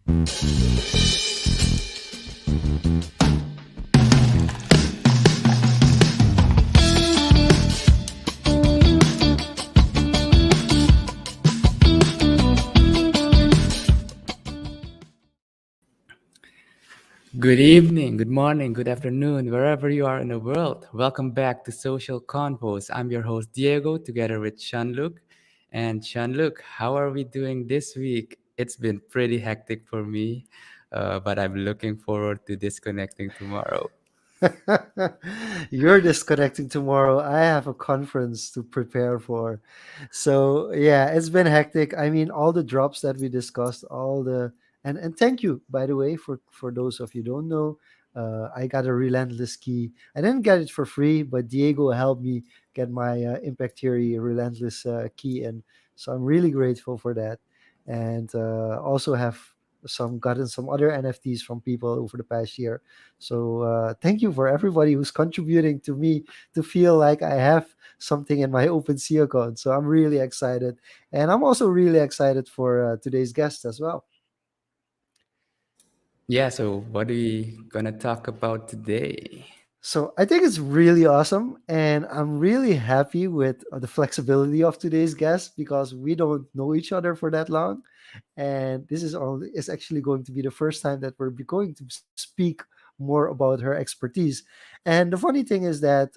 Good evening, good morning, good afternoon, wherever you are in the world. Welcome back to Social Confoes. I'm your host Diego, together with Shanluk. And Shanluk, how are we doing this week? It's been pretty hectic for me, but I'm looking forward to disconnecting tomorrow. You're disconnecting tomorrow. I have a conference to prepare for. So, yeah, it's been hectic. I mean, all the drops that we discussed, all the and thank you, by the way, for those of you who don't know. I got a relentless key. I didn't get it for free, but Diego helped me get my Impact Theory relentless key, and so I'm really grateful for that. And also have some gotten some other NFTs from people over the past year. So thank you for everybody who's contributing to me to feel like I have something in my OpenSea account. So I'm really excited, and I'm also really excited for today's guest as well. Yeah, so what are we gonna talk about today? So I think it's really awesome, and I'm really happy with the flexibility of today's guest because we don't know each other for that long, and this is actually going to be the first time that going to speak more about her expertise. And the funny thing is that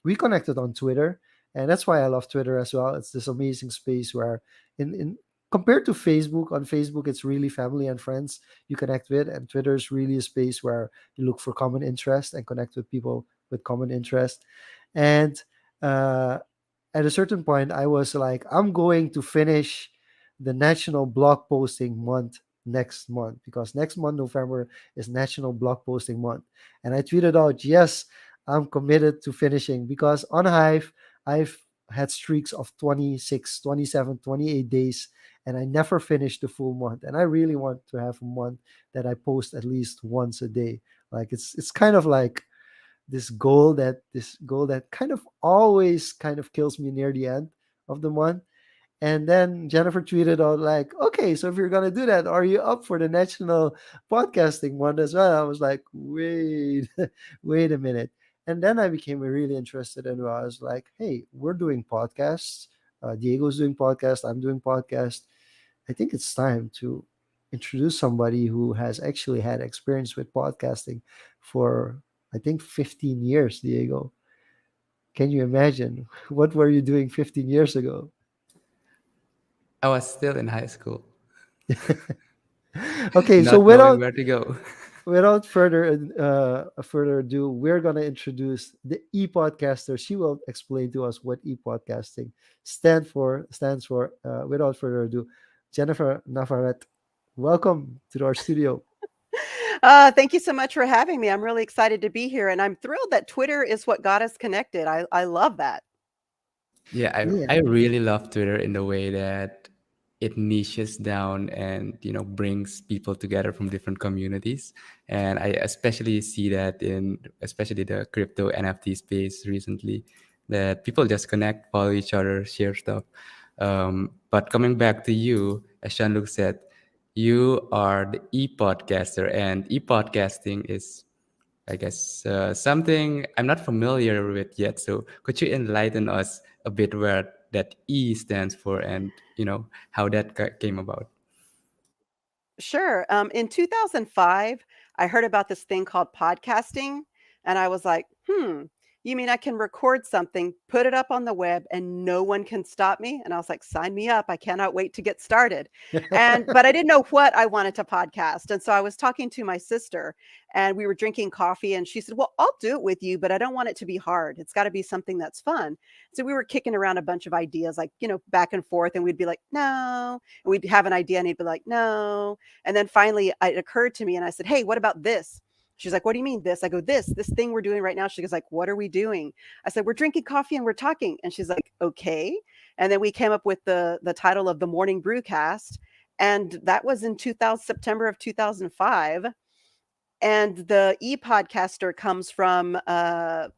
we connected on Twitter, and that's why I love Twitter as well. It's this amazing space where in compared to Facebook, on Facebook it's really family and friends you connect with, and Twitter is really a space where you look for common interest and connect with people with common interest. And uh, at a certain point, I was like, I'm going to finish the National Blog Posting Month next month because next month, November, is National Blog Posting Month. And I tweeted out, yes, I'm committed to finishing because on Hive, I've had streaks of 26, 27, 28 days, and I never finished the full month. And I really want to have a month that I post at least once a day. Like it's kind of like this goal that kind of always kind of kills me near the end of the month. And then Jennifer tweeted out like, okay, so if you're gonna do that, are you up for the national podcasting one as well? I was like, wait, wait a minute. And then I became really interested, and I was like, hey, we're doing podcasts. Diego's doing podcast. I'm doing podcast. I think it's time to introduce somebody who has actually had experience with podcasting for I think 15 years, Diego. Can you imagine? What were you doing 15 years ago? I was still in high school, Okay, so not knowing where to go. without further ado, we're gonna introduce the e-podcaster. She will explain to us what e-podcasting stands for. Without further ado, Jennifer Navarrete, welcome to our studio. Thank you so much for having me. I'm really excited to be here, and I'm thrilled that Twitter is what got us connected. I love that. Yeah, Yeah. I really love Twitter in the way that it niches down and brings people together from different communities. And I especially see that in especially the crypto NFT space recently, that people just connect, follow each other, share stuff. But coming back to you, as Shanluk said, you are the e-podcaster, and e-podcasting is, I guess, something I'm not familiar with yet. So could you enlighten us a bit where that E stands for, and how that came about? Sure. In 2005, I heard about this thing called podcasting, and I was like, you mean I can record something, put it up on the web, and no one can stop me? And I was like, sign me up. I cannot wait to get started. But I didn't know what I wanted to podcast. And so I was talking to my sister, and we were drinking coffee, and she said, well, I'll do it with you, but I don't want it to be hard. It's got to be something that's fun. So we were kicking around a bunch of ideas, like, back and forth, and we'd be like, no. And we'd have an idea, and he'd be like, no. And then finally it occurred to me and I said, hey, what about this? She's like, what do you mean this? I go, this thing we're doing right now. She goes like, what are we doing? I said, we're drinking coffee and we're talking. And she's like, okay. And then we came up with the title of the Morning Brewcast. And that was in 2000, September of 2005. And the e-podcaster comes from I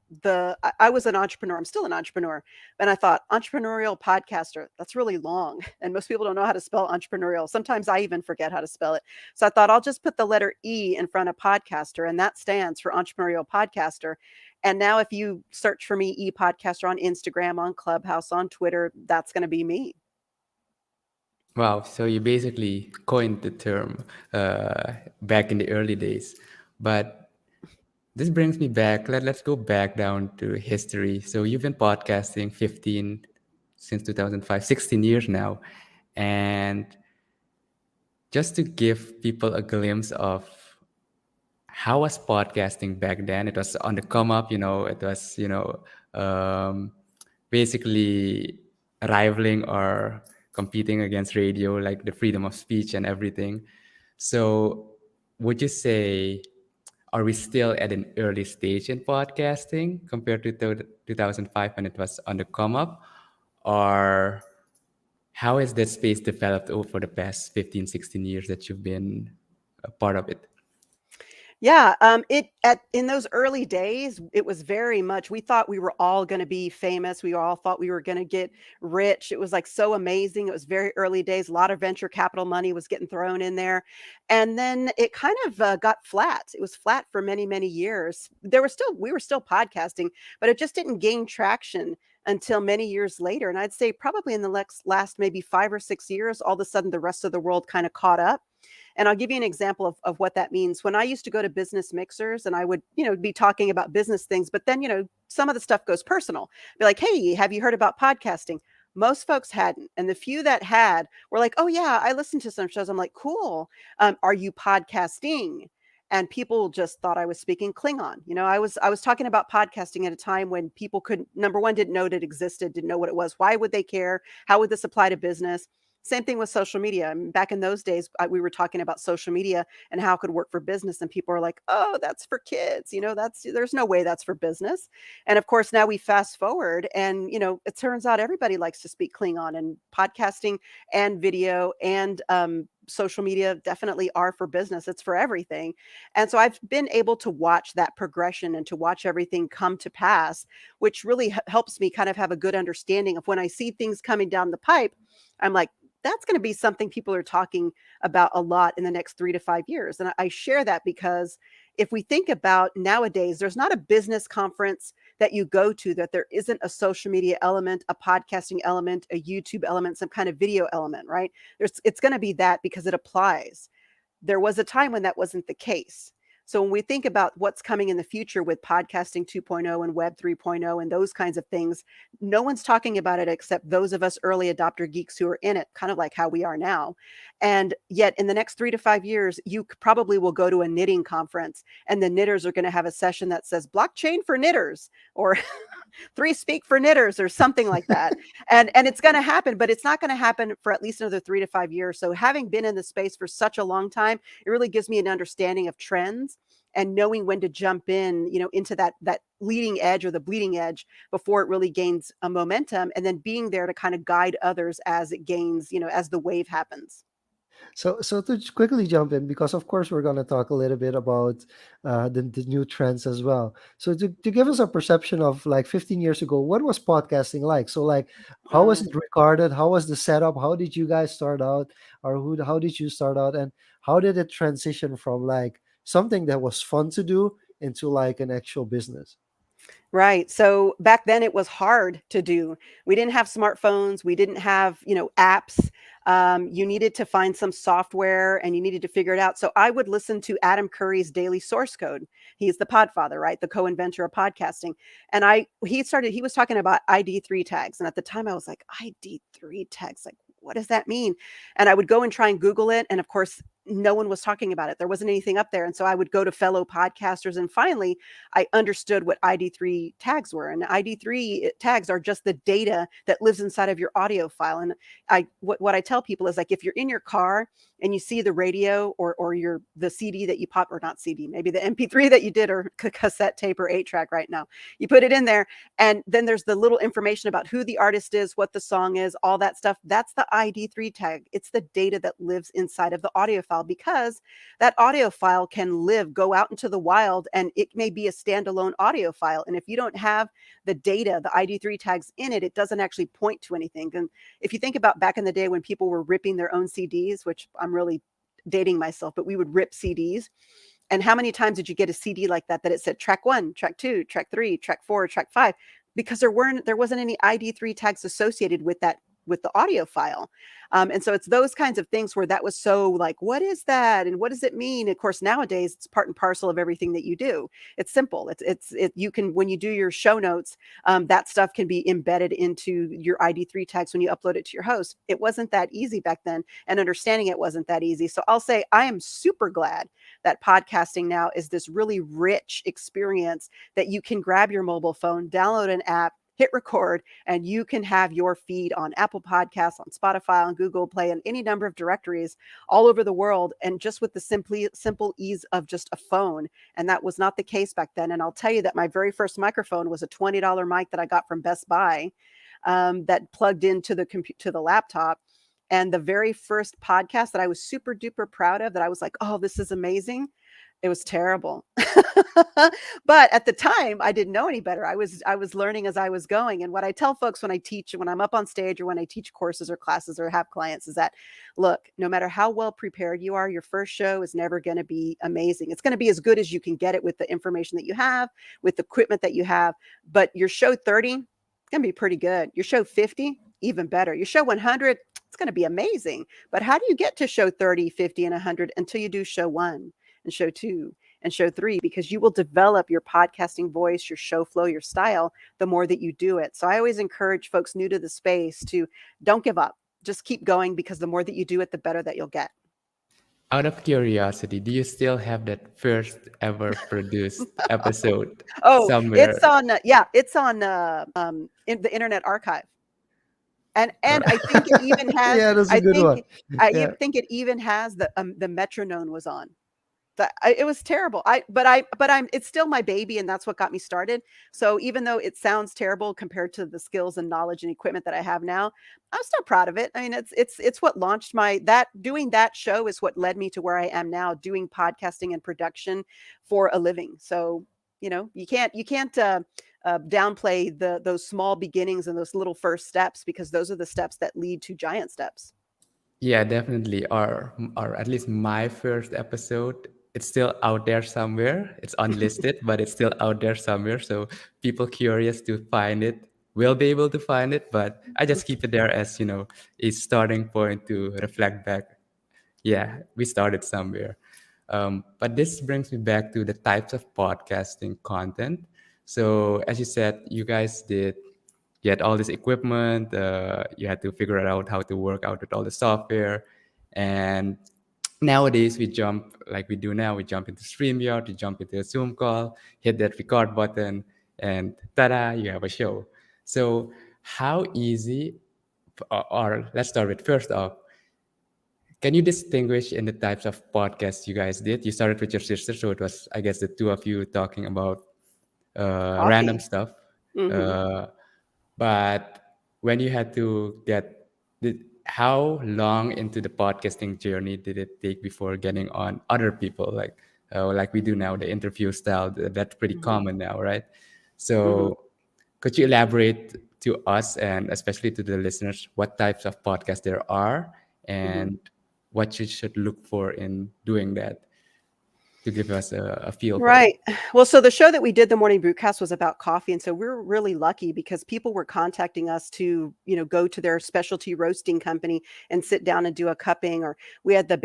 was an entrepreneur. I'm still an entrepreneur. And I thought entrepreneurial podcaster, that's really long. And most people don't know how to spell entrepreneurial. Sometimes I even forget how to spell it. So I thought I'll just put the letter E in front of podcaster, and that stands for entrepreneurial podcaster. And now if you search for me, e-podcaster, on Instagram, on Clubhouse, on Twitter, that's going to be me. Wow, so you basically coined the term back in the early days. But this brings me back. Let's go back down to history. So you've been podcasting 15 since 2005, 16 years now. And just to give people a glimpse of how was podcasting back then, it was on the come up, it was, um, basically rivaling or competing against radio, like the freedom of speech and everything. So would you say, are we still at an early stage in podcasting compared to 2005 when it was on the come up? Or how has that space developed over the past 15, 16 years that you've been a part of it? Yeah, it at in those early days, it was very much we thought we were all gonna be famous. We all thought we were gonna get rich. It was, like, so amazing. It was very early days. A lot of venture capital money was getting thrown in there, and then it kind of, got flat. It was flat for many, many years. We were still podcasting, but it just didn't gain traction until many years later, and I'd say probably in the last maybe 5 or 6 years, all of a sudden, the rest of the world kinda caught up. And I'll give you an example of what that means. When I used to go to business mixers and I would, be talking about business things, but then, some of the stuff goes personal. Be like, hey, have you heard about podcasting? Most folks hadn't. And the few that had were like, oh, yeah, I listened to some shows. I'm like, cool. Are you podcasting? And people just thought I was speaking Klingon. I was talking about podcasting at a time when people couldn't, number one, didn't know it existed, didn't know what it was. Why would they care? How would this apply to business? Same thing with social media. I mean, back in those days, we were talking about social media and how it could work for business, and people are like, "Oh, that's for kids." There's no way that's for business. And of course, now we fast forward, and it turns out everybody likes to speak Klingon, and podcasting and video and social media definitely are for business. It's for everything. And so I've been able to watch that progression and to watch everything come to pass, which really helps me kind of have a good understanding of when I see things coming down the pipe. I'm like, that's going to be something people are talking about a lot in the next 3 to 5 years. And I share that because if we think about nowadays, there's not a business conference that you go to that there isn't a social media element, a podcasting element, a YouTube element, some kind of video element, right? It's going to be that because it applies. There was a time when that wasn't the case. So when we think about what's coming in the future with podcasting 2.0 and web 3.0 and those kinds of things, no one's talking about it except those of us early adopter geeks who are in it, kind of like how we are now. And yet in the next 3 to 5 years, you probably will go to a knitting conference and the knitters are going to have a session that says blockchain for knitters or three speak for knitters or something like that. And it's going to happen, but it's not going to happen for at least another 3 to 5 years. So having been in the space for such a long time, it really gives me an understanding of trends and knowing when to jump in, into that leading edge or the bleeding edge before it really gains a momentum, and then being there to kind of guide others as it gains, as the wave happens. So to quickly jump in, because of course we're going to talk a little bit about the new trends as well. So to give us a perception of like 15 years ago, what was podcasting like? So like, how was Mm. it recorded? How was the setup? How did you guys start out, or how did you start out, and how did it transition from like something that was fun to do into like an actual business? Right. So back then it was hard to do. We didn't have smartphones. We didn't have, apps. You needed to find some software and you needed to figure it out. So I would listen to Adam Curry's Daily Source Code. He's the podfather, right? The co-inventor of podcasting. And he was talking about ID3 tags. And at the time I was like, ID3 tags, like, what does that mean? And I would go and try and Google it. And of course, no one was talking about it. There wasn't anything up there. And so I would go to fellow podcasters. And finally, I understood what ID3 tags were. And ID3 tags are just the data that lives inside of your audio file. And what I tell people is like, if you're in your car and you see the radio or the CD that you pop, or not CD, maybe the MP3 that you did, or cassette tape or 8-track right now, you put it in there. And then there's the little information about who the artist is, what the song is, all that stuff. That's the ID3 tag. It's the data that lives inside of the audio file. file, because that audio file can go out into the wild, and it may be a standalone audio file. And if you don't have the data, the ID3 tags in it, it doesn't actually point to anything. And if you think about back in the day when people were ripping their own CDs, which I'm really dating myself, but we would rip CDs. And how many times did you get a CD like that it said track 1, track 2, track 3, track 4, track 5? Because there wasn't any ID3 tags associated with that, with the audio file. And so it's those kinds of things where that was so like, what is that? And what does it mean? Of course, nowadays it's part and parcel of everything that you do. It's simple. You can, when you do your show notes, that stuff can be embedded into your ID3 tags when you upload it to your host. It wasn't that easy back then, and understanding it wasn't that easy. So I'll say I am super glad that podcasting now is this really rich experience that you can grab your mobile phone, download an app, hit record, and you can have your feed on Apple Podcasts, on Spotify, on Google Play, and any number of directories all over the world. And just with the simple ease of just a phone. And that was not the case back then. And I'll tell you that my very first microphone was a $20 mic that I got from Best Buy, that plugged into the laptop. And the very first podcast that I was super duper proud of, that I was like, oh, this is amazing, it was terrible. But at the time, I didn't know any better. I was learning as I was going. And what I tell folks when I teach, when I'm up on stage or when I teach courses or classes or have clients, is that, look, no matter how well prepared you are, your first show is never going to be amazing. It's going to be as good as you can get it with the information that you have, with the equipment that you have. But your show 30, it's going to be pretty good. Your show 50, even better. Your show 100, it's going to be amazing. But how do you get to show 30, 50, and 100 until you do show 1? And show 2 and show 3, because you will develop your podcasting voice, your show flow, your style, the more that you do it. So I always encourage folks new to the space to don't give up. Just keep going, because the more that you do it, the better that you'll get. Out of curiosity, do you still have that first ever produced episode Oh, somewhere? it's on, it's on in the Internet Archive. And I think it even has, Yeah, that's a good one. I Yeah. think it even has the metronome was on. It was terrible. It's still my baby, and that's what got me started. So even though it sounds terrible compared to the skills and knowledge and equipment that I have now, I'm still proud of it. I mean, it's what launched doing that show is what led me to where I am now, doing podcasting and production for a living. So, you can't downplay those small beginnings and those little first steps, because those are the steps that lead to giant steps. Yeah, definitely. Or at least my first episode, it's still out there somewhere. It's unlisted, but it's still out there somewhere. So people curious to find it will be able to find it. But I just keep it there as, a starting point to reflect back. Yeah, we started somewhere. But this brings me back to the types of podcasting content. So as you said, you had all this equipment. You had to figure it out how to work out with all the software. And nowadays we jump, like we do now, we jump into StreamYard, we jump into a Zoom call, hit that record button, and ta-da, you have a show. So how easy, or let's start with, first off, can you distinguish in the types of podcasts you guys did? You started with your sister, so it was, I guess, the two of you talking about random Coffee. stuff. Hmm. Uh, but when you had to how long into the podcasting journey did it take before getting on other people, like we do now, the interview style? That's pretty Hmm. common now, right? Hmm. So could you elaborate to us, and especially to the listeners, what types of podcasts there are Hmm. and what you should look for in doing that, to give us a feel for it? Right. Well, so the show that we did, the Morning Brewcast, was about coffee. And so we were really lucky, because people were contacting us to, go to their specialty roasting company and sit down and do a cupping. Or we had the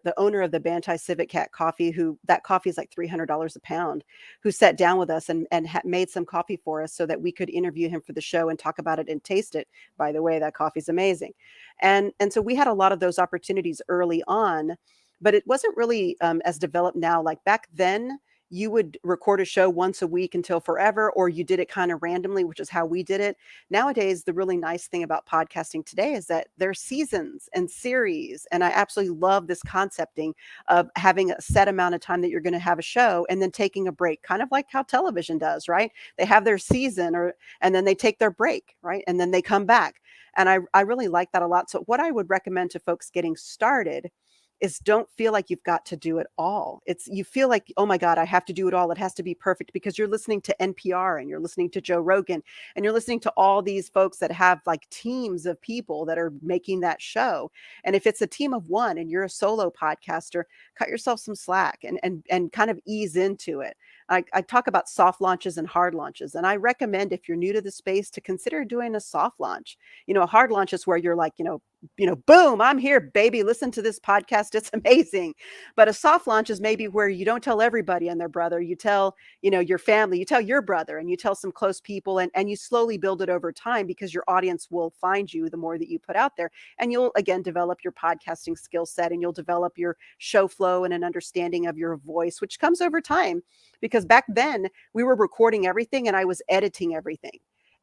the owner of the Bantai Civet Cat coffee, who that coffee is like $300 a pound, who sat down with us and made some coffee for us so that we could interview him for the show and talk about it and taste it. By the way, that coffee's amazing. And so we had a lot of those opportunities early on, but it wasn't really as developed now. Like back then, you would record a show once a week until forever, or you did it kind of randomly, which is how we did it. Nowadays, the really nice thing about podcasting today is that there's seasons and series. And I absolutely love this concepting of having a set amount of time that you're going to have a show and then taking a break, kind of like how television does, right? They have their season, and then they take their break, right? And then they come back. And I really like that a lot. So what I would recommend to folks getting started is don't feel like you've got to do it all. It's you feel like, oh my God, I have to do it all. It has to be perfect because you're listening to NPR and you're listening to Joe Rogan and you're listening to all these folks that have like teams of people that are making that show. And if it's a team of one and you're a solo podcaster, cut yourself some slack and kind of ease into it. I talk about soft launches and hard launches, and I recommend if you're new to the space to consider doing a soft launch. A hard launch is where you're like, boom, I'm here, baby. Listen to this podcast. It's amazing. But a soft launch is maybe where you don't tell everybody and their brother. You tell, your family, you tell your brother, and you tell some close people, and you slowly build it over time because your audience will find you the more that you put out there. And you'll again develop your podcasting skill set, and you'll develop your show flow and an understanding of your voice, which comes over time. Because back then we were recording everything and I was editing everything.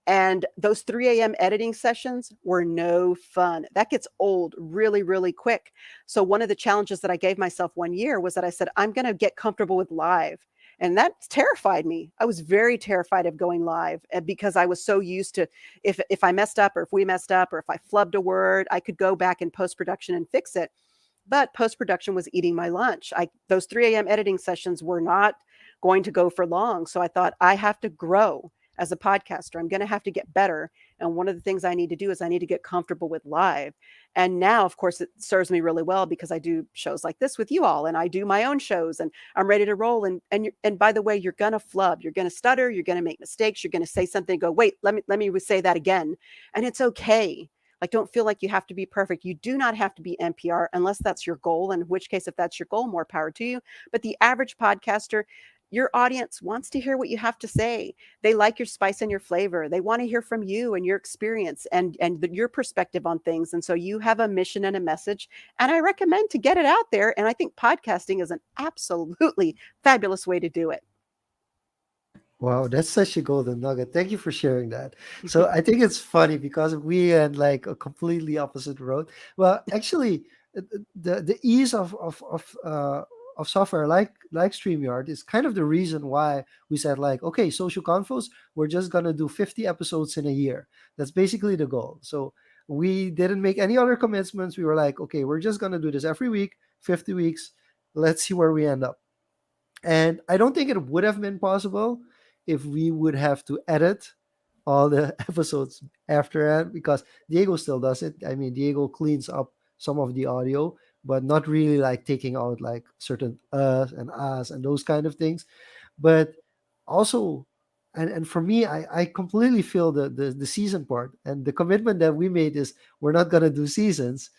And those 3 a.m. editing sessions were no fun. That gets old really, really quick. So, one of the challenges that I gave myself one year was that I said, I'm going to get comfortable with live. And that terrified me. I was very terrified of going live because I was so used to if I messed up or if we messed up or if I flubbed a word, I could go back in post production and fix it. But post production was eating my lunch. Those 3 a.m. editing sessions were not going to go for long. So I thought I have to grow as a podcaster. I'm going to have to get better. And one of the things I need to do is I need to get comfortable with live. And now, of course, it serves me really well because I do shows like this with you all, and I do my own shows, and I'm ready to roll. And by the way, you're going to flub, you're going to stutter, you're going to make mistakes, you're going to say something, go, wait, let me say that again, and it's okay. Like, don't feel like you have to be perfect. You do not have to be NPR unless that's your goal. In which case, if that's your goal, more power to you. But the average podcaster, your audience wants to hear what you have to say. They like your spice and your flavor. They want to hear from you and your experience and your perspective on things. And so you have a mission and a message. And I recommend to get it out there. And I think podcasting is an absolutely fabulous way to do it. Wow, that's such a golden nugget. Thank you for sharing that. So I think it's funny because we had like a completely opposite road. Well, actually, the ease of software like StreamYard is kind of the reason why we said like, okay, Social Confoes, we're just gonna do 50 episodes in a year. That's basically the goal. So we didn't make any other commitments. We were like, okay, we're just gonna do this every week, 50 weeks. Let's see where we end up. And I don't think it would have been possible if we would have to edit all the episodes after that because Diego still does it. I mean, Diego cleans up some of the audio, but not really like taking out like certain and ahs and those kind of things. But also, and for me, I completely feel the season part and the commitment that we made is we're not gonna do seasons.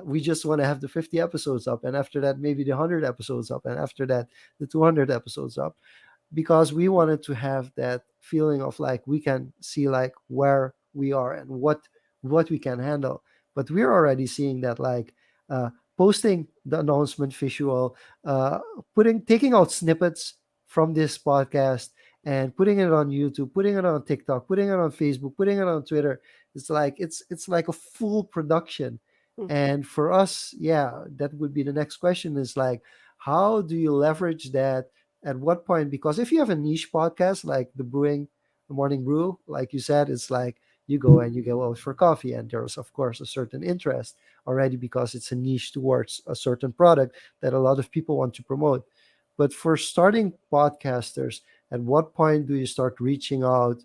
We just want to have the 50 episodes up, and after that, maybe the 100 episodes up, and after that, the 200 episodes up because we wanted to have that feeling of like we can see like where we are and what we can handle. But we're already seeing that like uh, posting the announcement visual, uh, putting taking out snippets from this podcast and putting it on YouTube, putting it on TikTok, putting it on Facebook, putting it on Twitter. It's like a full production. Mhm. And for us, yeah, that would be the next question is like, how do you leverage that at what point? Because if you have a niche podcast like the morning brew, like you said, it's like you go and you go out for coffee, and there's of course a certain interest already because it's a niche towards a certain product that a lot of people want to promote. But for starting podcasters, at what point do you start reaching out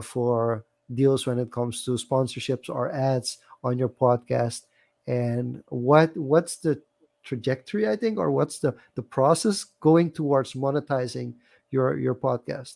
for deals when it comes to sponsorships or ads on your podcast? And what's the trajectory, I think, or what's the process going towards monetizing your podcast?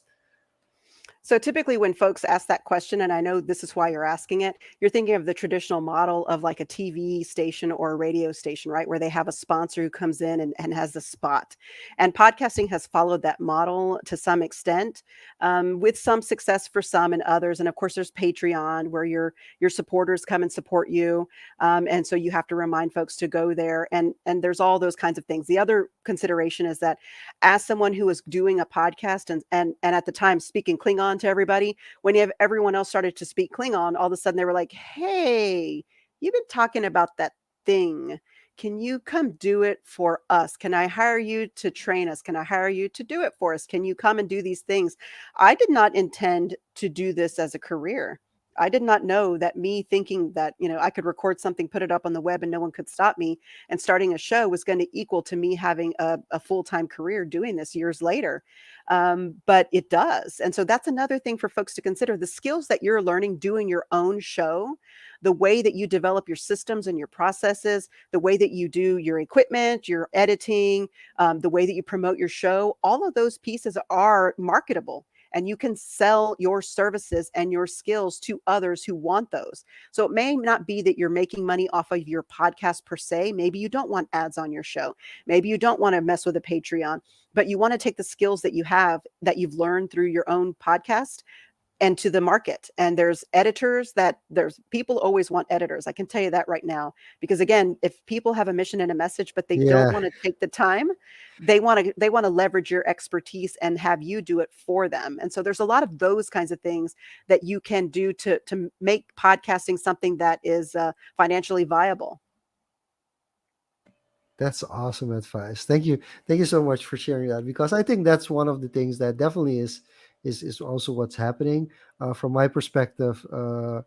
So typically when folks ask that question, and I know this is why you're asking it, you're thinking of the traditional model of like a TV station or a radio station, right? Where they have a sponsor who comes in and has the spot. And podcasting has followed that model to some extent, with some success for some and others. And of course, there's Patreon where your supporters come and support you. And so you have to remind folks to go there. And there's all those kinds of things. The other consideration is that as someone who was doing a podcast and at the time speaking Klingon to everybody, when everyone else started to speak Klingon, all of a sudden they were like, "Hey, you've been talking about that thing. Can you come do it for us? Can I hire you to train us? Can I hire you to do it for us? Can you come and do these things?" I did not intend to do this as a career. I did not know that me thinking that, I could record something, put it up on the web, and no one could stop me, and starting a show was going to equal to me having a full-time career doing this years later. But it does. And so that's another thing for folks to consider. The skills that you're learning doing your own show, the way that you develop your systems and your processes, the way that you do your equipment, your editing, the way that you promote your show, all of those pieces are marketable. And you can sell your services and your skills to others who want those. So it may not be that you're making money off of your podcast per se. Maybe you don't want ads on your show. Maybe you don't want to mess with a Patreon, but you want to take the skills that you have that you've learned through your own podcast and to the market. And there's people always want editors. I can tell you that right now, because again, if people have a mission and a message, but they don't Yeah, want to take the time, they want to leverage your expertise and have you do it for them. And so there's a lot of those kinds of things that you can do to make podcasting something that is financially viable. that's awesome advice. Thank you so much for sharing that, because I think that's one of the things that definitely is also what's happening from my perspective. The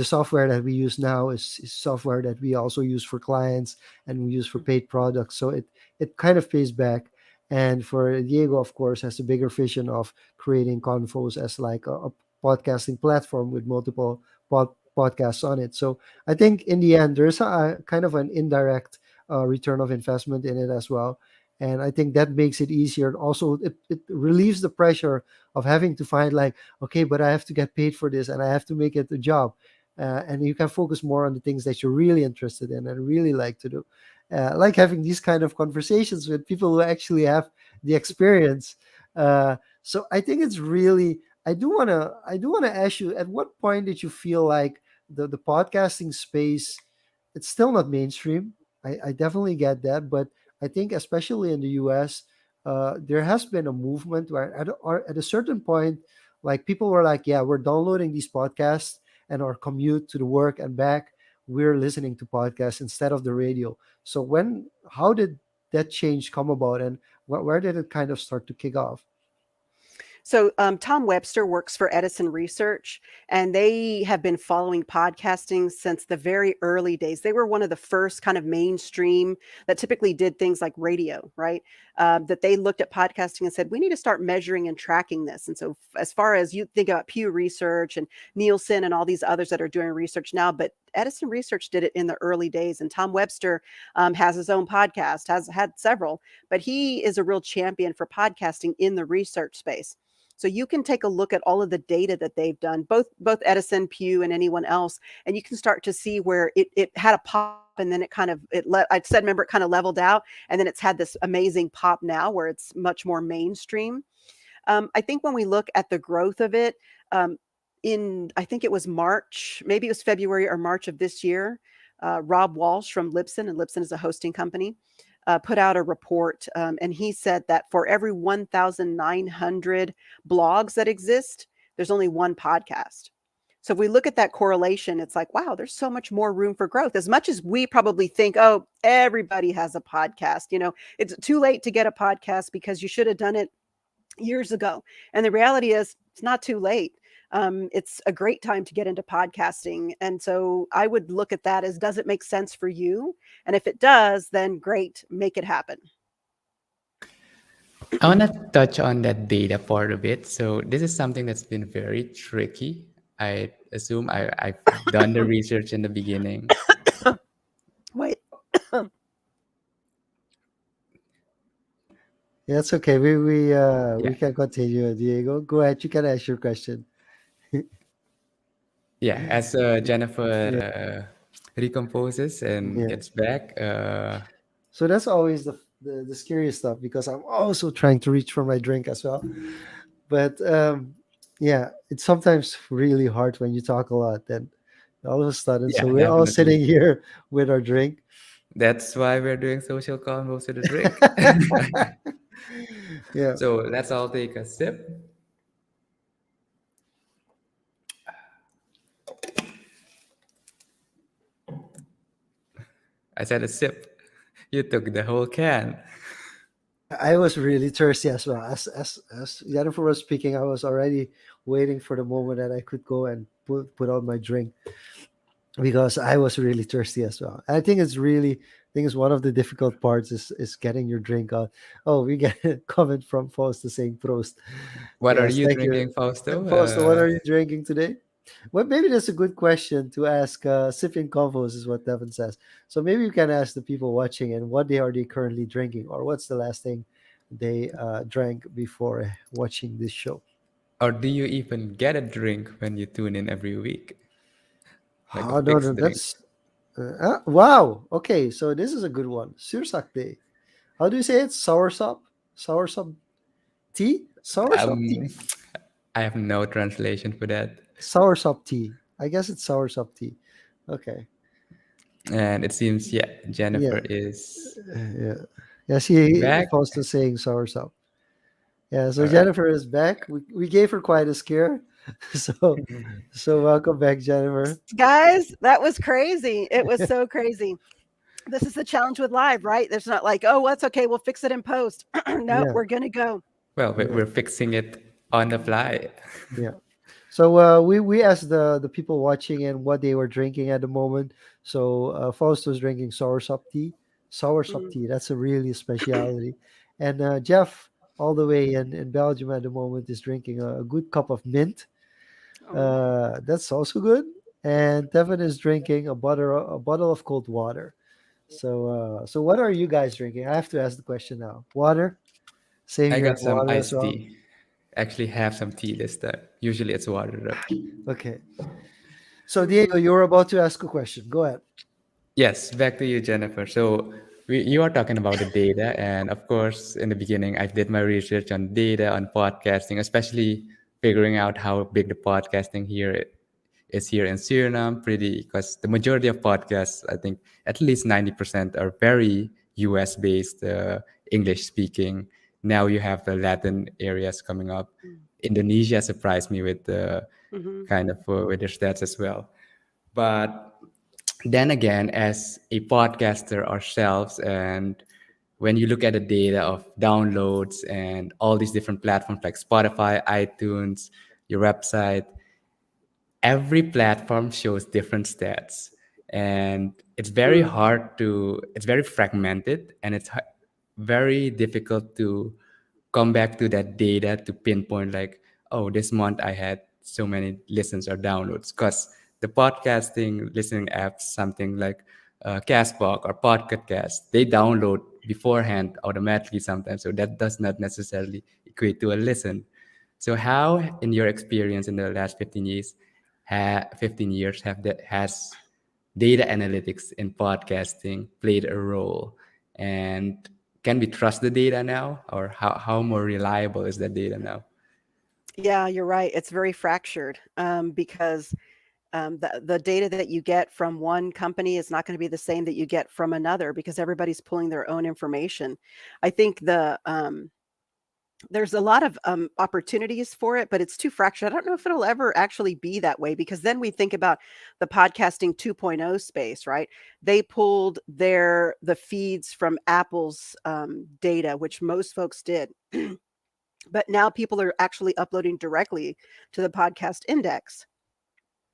software that we use now is software that we also use for clients and we use for paid products. So it kind of pays back. And for Diego, of course, has a bigger vision of creating Confoes as like a podcasting platform with multiple podcasts on it. So I think in the end, there's a kind of an indirect return of investment in it as well. And I think that makes it easier. Also, it relieves the pressure of having to find like, okay, but I have to get paid for this and I have to make it a job. And you can focus more on the things that you're really interested in and really like to do. Like having these kind of conversations with people who actually have the experience. So I think it's really, I do wanna ask you, at what point did you feel like the podcasting space, it's still not mainstream. I definitely get that, but I think especially in the US, there has been a movement where at a certain point, like people were like, yeah, we're downloading these podcasts and our commute to the work and back, we're listening to podcasts instead of the radio. So how did that change come about, and where did it kind of start to kick off? So, Tom Webster works for Edison Research, and they have been following podcasting since the very early days. They were one of the first kind of mainstream that typically did things like radio, right? That they looked at podcasting and said, we need to start measuring and tracking this. And so, as far as you think about Pew Research and Nielsen and all these others that are doing research now, but Edison Research did it in the early days. And Tom Webster has his own podcast, has had several, but he is a real champion for podcasting in the research space. So you can take a look at all of the data that they've done, both Edison, Pew, and anyone else, and you can start to see where it had a pop and then I said, remember, it kind of leveled out, and then it's had this amazing pop now where it's much more mainstream. I think when we look at the growth of it, um, I think it was March, maybe it was February or March of this year, Rob Walsh from Libsyn, and Libsyn is a hosting company, put out a report, and he said that for every 1,900 blogs that exist, there's only one podcast. So if we look at that correlation, it's like, wow, there's so much more room for growth. As much as we probably think, oh, everybody has a podcast, it's too late to get a podcast because you should have done it years ago. And the reality is, it's not too late. It's a great time to get into podcasting. And so I would look at that as, does it make sense for you? And if it does, then great, make it happen. I want to touch on that data part of it. So this is something that's been very tricky. I assume I've done the research in the beginning. Wait. Yeah, it's okay. We Yeah, can continue, Diego. Go ahead. You can ask your question. yeah. As Jennifer Yeah, recomposes and yeah. gets back, So that's always the scariest stuff, because I'm also trying to reach for my drink as well. But yeah, it's sometimes really hard when you talk a lot. Then all of a sudden, so yeah, we're all definitely. sitting here with our drink. That's why we're doing social convos with a drink. Yeah. So let's all take a sip. I said a sip. You took the whole can. I was really thirsty as well. As Jennifer was speaking, I was already waiting for the moment that I could go and put out my drink because I was really thirsty as well. I think it's one of the difficult parts is getting your drink out. Oh, we get a comment from Fausto saying Prost. What are Yes, you thank you. drinking, Fausto? Fausto, what are you drinking today? Well, maybe that's a good question to ask. Sipping Confoes is what Devin says. So maybe you can ask the people watching and what they are they currently drinking, or what's the last thing they drank before watching this show. Or do you even get a drink when you tune in every week, like a Oh no, no, fixed drink? that's wow. Okay, so this is a good one. Sursakte. How do you say it? Soursop? Soursop tea? Soursop tea? Um, I have no translation for that, Soursop tea. I guess it's soursop tea. Okay. and it seems yeah, Yeah. Jennifer is Yeah. Yeah, see, back. Fausto saying soursop. Yeah, so All right. Jennifer is back. We gave her quite a scare. So so welcome back, Jennifer. Guys, that was crazy. It was so crazy. This is the challenge with live, right? There's not like, oh, that's okay. We'll fix it in post. No, Yeah. we're going to go. Well, Yeah. we're fixing it on the fly. Yeah. So we asked the people watching and what they were drinking at the moment. So Fausto's drinking soursop tea. Soursop Mm. tea, that's a really speciality. And Jeff, all the way in Belgium at the moment, is drinking a good cup of mint. Oh. That's also good. And Devin is drinking a bottle of cold water. So so what are you guys drinking? I have to ask the question now. Water? Same I here, got some water as iced well. tea. Actually, have some tea this time. Usually, it's water though. Okay. So Diego, Mhm. you were about to ask a question. Go ahead. Yes, back to you, Jennifer. So you are talking about the data, and of course, in the beginning, I did my research on data, on podcasting, especially figuring out how big the podcasting here is here in Suriname. Pretty, because the majority of podcasts, I think, at least 90% are very U.S. based, English speaking. Now you have the Latin areas coming up. Mm. Indonesia surprised me with the Mhm. kind of with their stats as well. But then again, as a podcaster ourselves, and when you look at the data of downloads and all these different platforms like Spotify, iTunes, your website, every platform shows different stats. And Mm. it's very fragmented, and it's very difficult to come back to that data to pinpoint like, oh, this month I had so many listens or downloads, because the podcasting listening apps, something like Castbox or Podcast, they download beforehand automatically sometimes, so that does not necessarily equate to a listen. So how, in your experience in the last 15 years, 15 years have that has data analytics in podcasting played a role? And can we trust the data now, or how more reliable is that data now? Yeah, you're right. It's very fractured because the data that you get from one company is not going to be the same that you get from another because everybody's pulling their own information. I think there's a lot of opportunities for it, but it's too fractured. I don't know if it'll ever actually be that way because then we think about the podcasting 2.0 space, right? They pulled the feeds from Apple's data, which most folks did. But now people are actually uploading directly to the podcast index.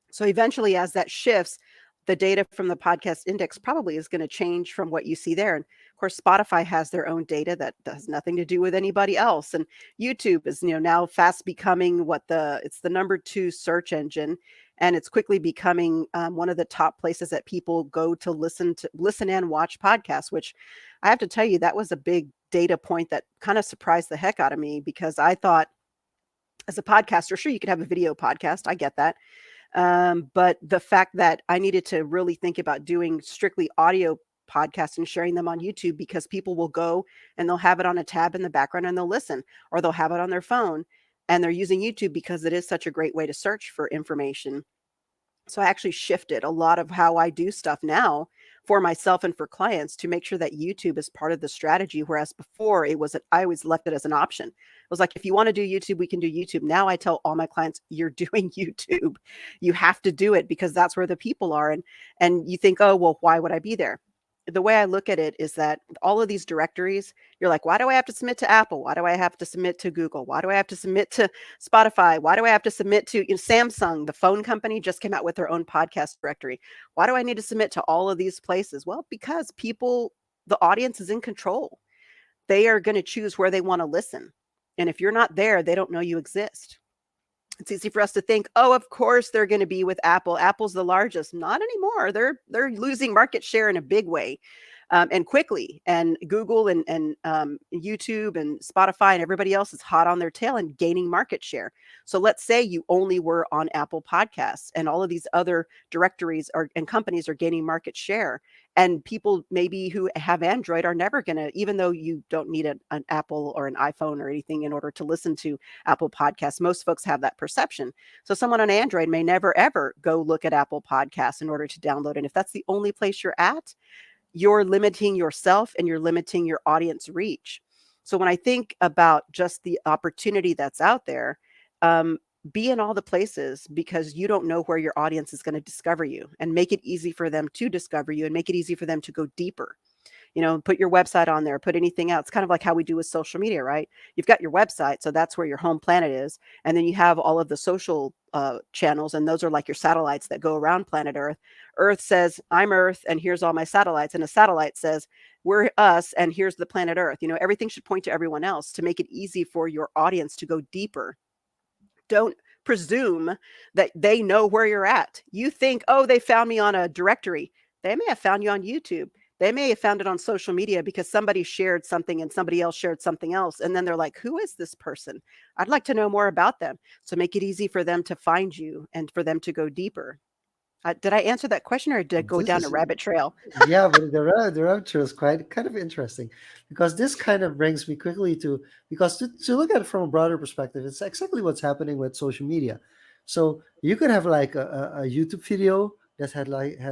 So eventually, as that shifts, the data from the podcast index probably is going to change from what you see there. And of course, Spotify has their own data that has nothing to do with anybody else. And YouTube is, now fast becoming it's the number two search engine, and it's quickly becoming one of the top places that people go to listen and watch podcasts. Which I have to tell you, that was a big data point that kind of surprised the heck out of me because I thought, as a podcaster, sure, you could have a video podcast. I get that, but the fact that I needed to really think about doing strictly audio podcasts and sharing them on YouTube because people will go and they'll have it on a tab in the background and they'll listen, or they'll have it on their phone and they're using YouTube because it is such a great way to search for information. So I actually shifted a lot of how I do stuff now for myself and for clients to make sure that YouTube is part of the strategy. Whereas before I always left it as an option. It was like, if you want to do YouTube, we can do YouTube. Now I tell all my clients, you're doing YouTube. You have to do it because that's where the people are. And you think, oh, well, why would I be there? the way I look at it is that all of these directories, you're like, why do I have to submit to Apple? Why do I have to submit to Google? Why do I have to submit to Spotify? Why do I have to submit to, Samsung, the phone company just came out with their own podcast directory. Why do I need to submit to all of these places? Well, because people, the audience is in control. They are going to choose where they want to listen. And if you're not there, they don't know you exist. It's easy for us to think, oh, of course they're going to be with Apple. Apple's the largest. Not anymore. They're losing market share in a big way, and quickly. And Google and YouTube and Spotify and everybody else is hot on their tail and gaining market share. So let's say you only were on Apple Podcasts, and all of these other directories and companies are gaining market share. And people maybe who have Android are never going to, even though you don't need an Apple or an iPhone or anything in order to listen to Apple Podcasts. Most folks have that perception. So someone on Android may never ever go look at Apple Podcasts in order to download. And if that's the only place you're at, you're limiting yourself and you're limiting your audience reach. So when I think about just the opportunity that's out there, um, be in all the places, because you don't know where your audience is going to discover you, and make it easy for them to discover you and make it easy for them to go deeper. Put your website on there, put anything else. Kind of like how we do with social media, right? You've got your website, so that's where your home planet is. And then you have all of the social channels, and those are like your satellites that go around planet Earth. Earth says, I'm Earth, and here's all my satellites. And a satellite says, we're us, and here's the planet Earth. Everything should point to everyone else to make it easy for your audience to go deeper. Don't presume that they know where you're at. You think, oh, they found me on a directory. They may have found you on YouTube. They may have found it on social media because somebody shared something and somebody else shared something else. And then they're like, who is this person? I'd like to know more about them. So make it easy for them to find you and for them to go deeper. Did I answer that question, or did I go This down a is rabbit trail? Yeah, but the rapture is quite kind of interesting because this kind of brings me quickly to because to look at it from a broader perspective, it's exactly what's happening with social media. So you could have like a YouTube video that had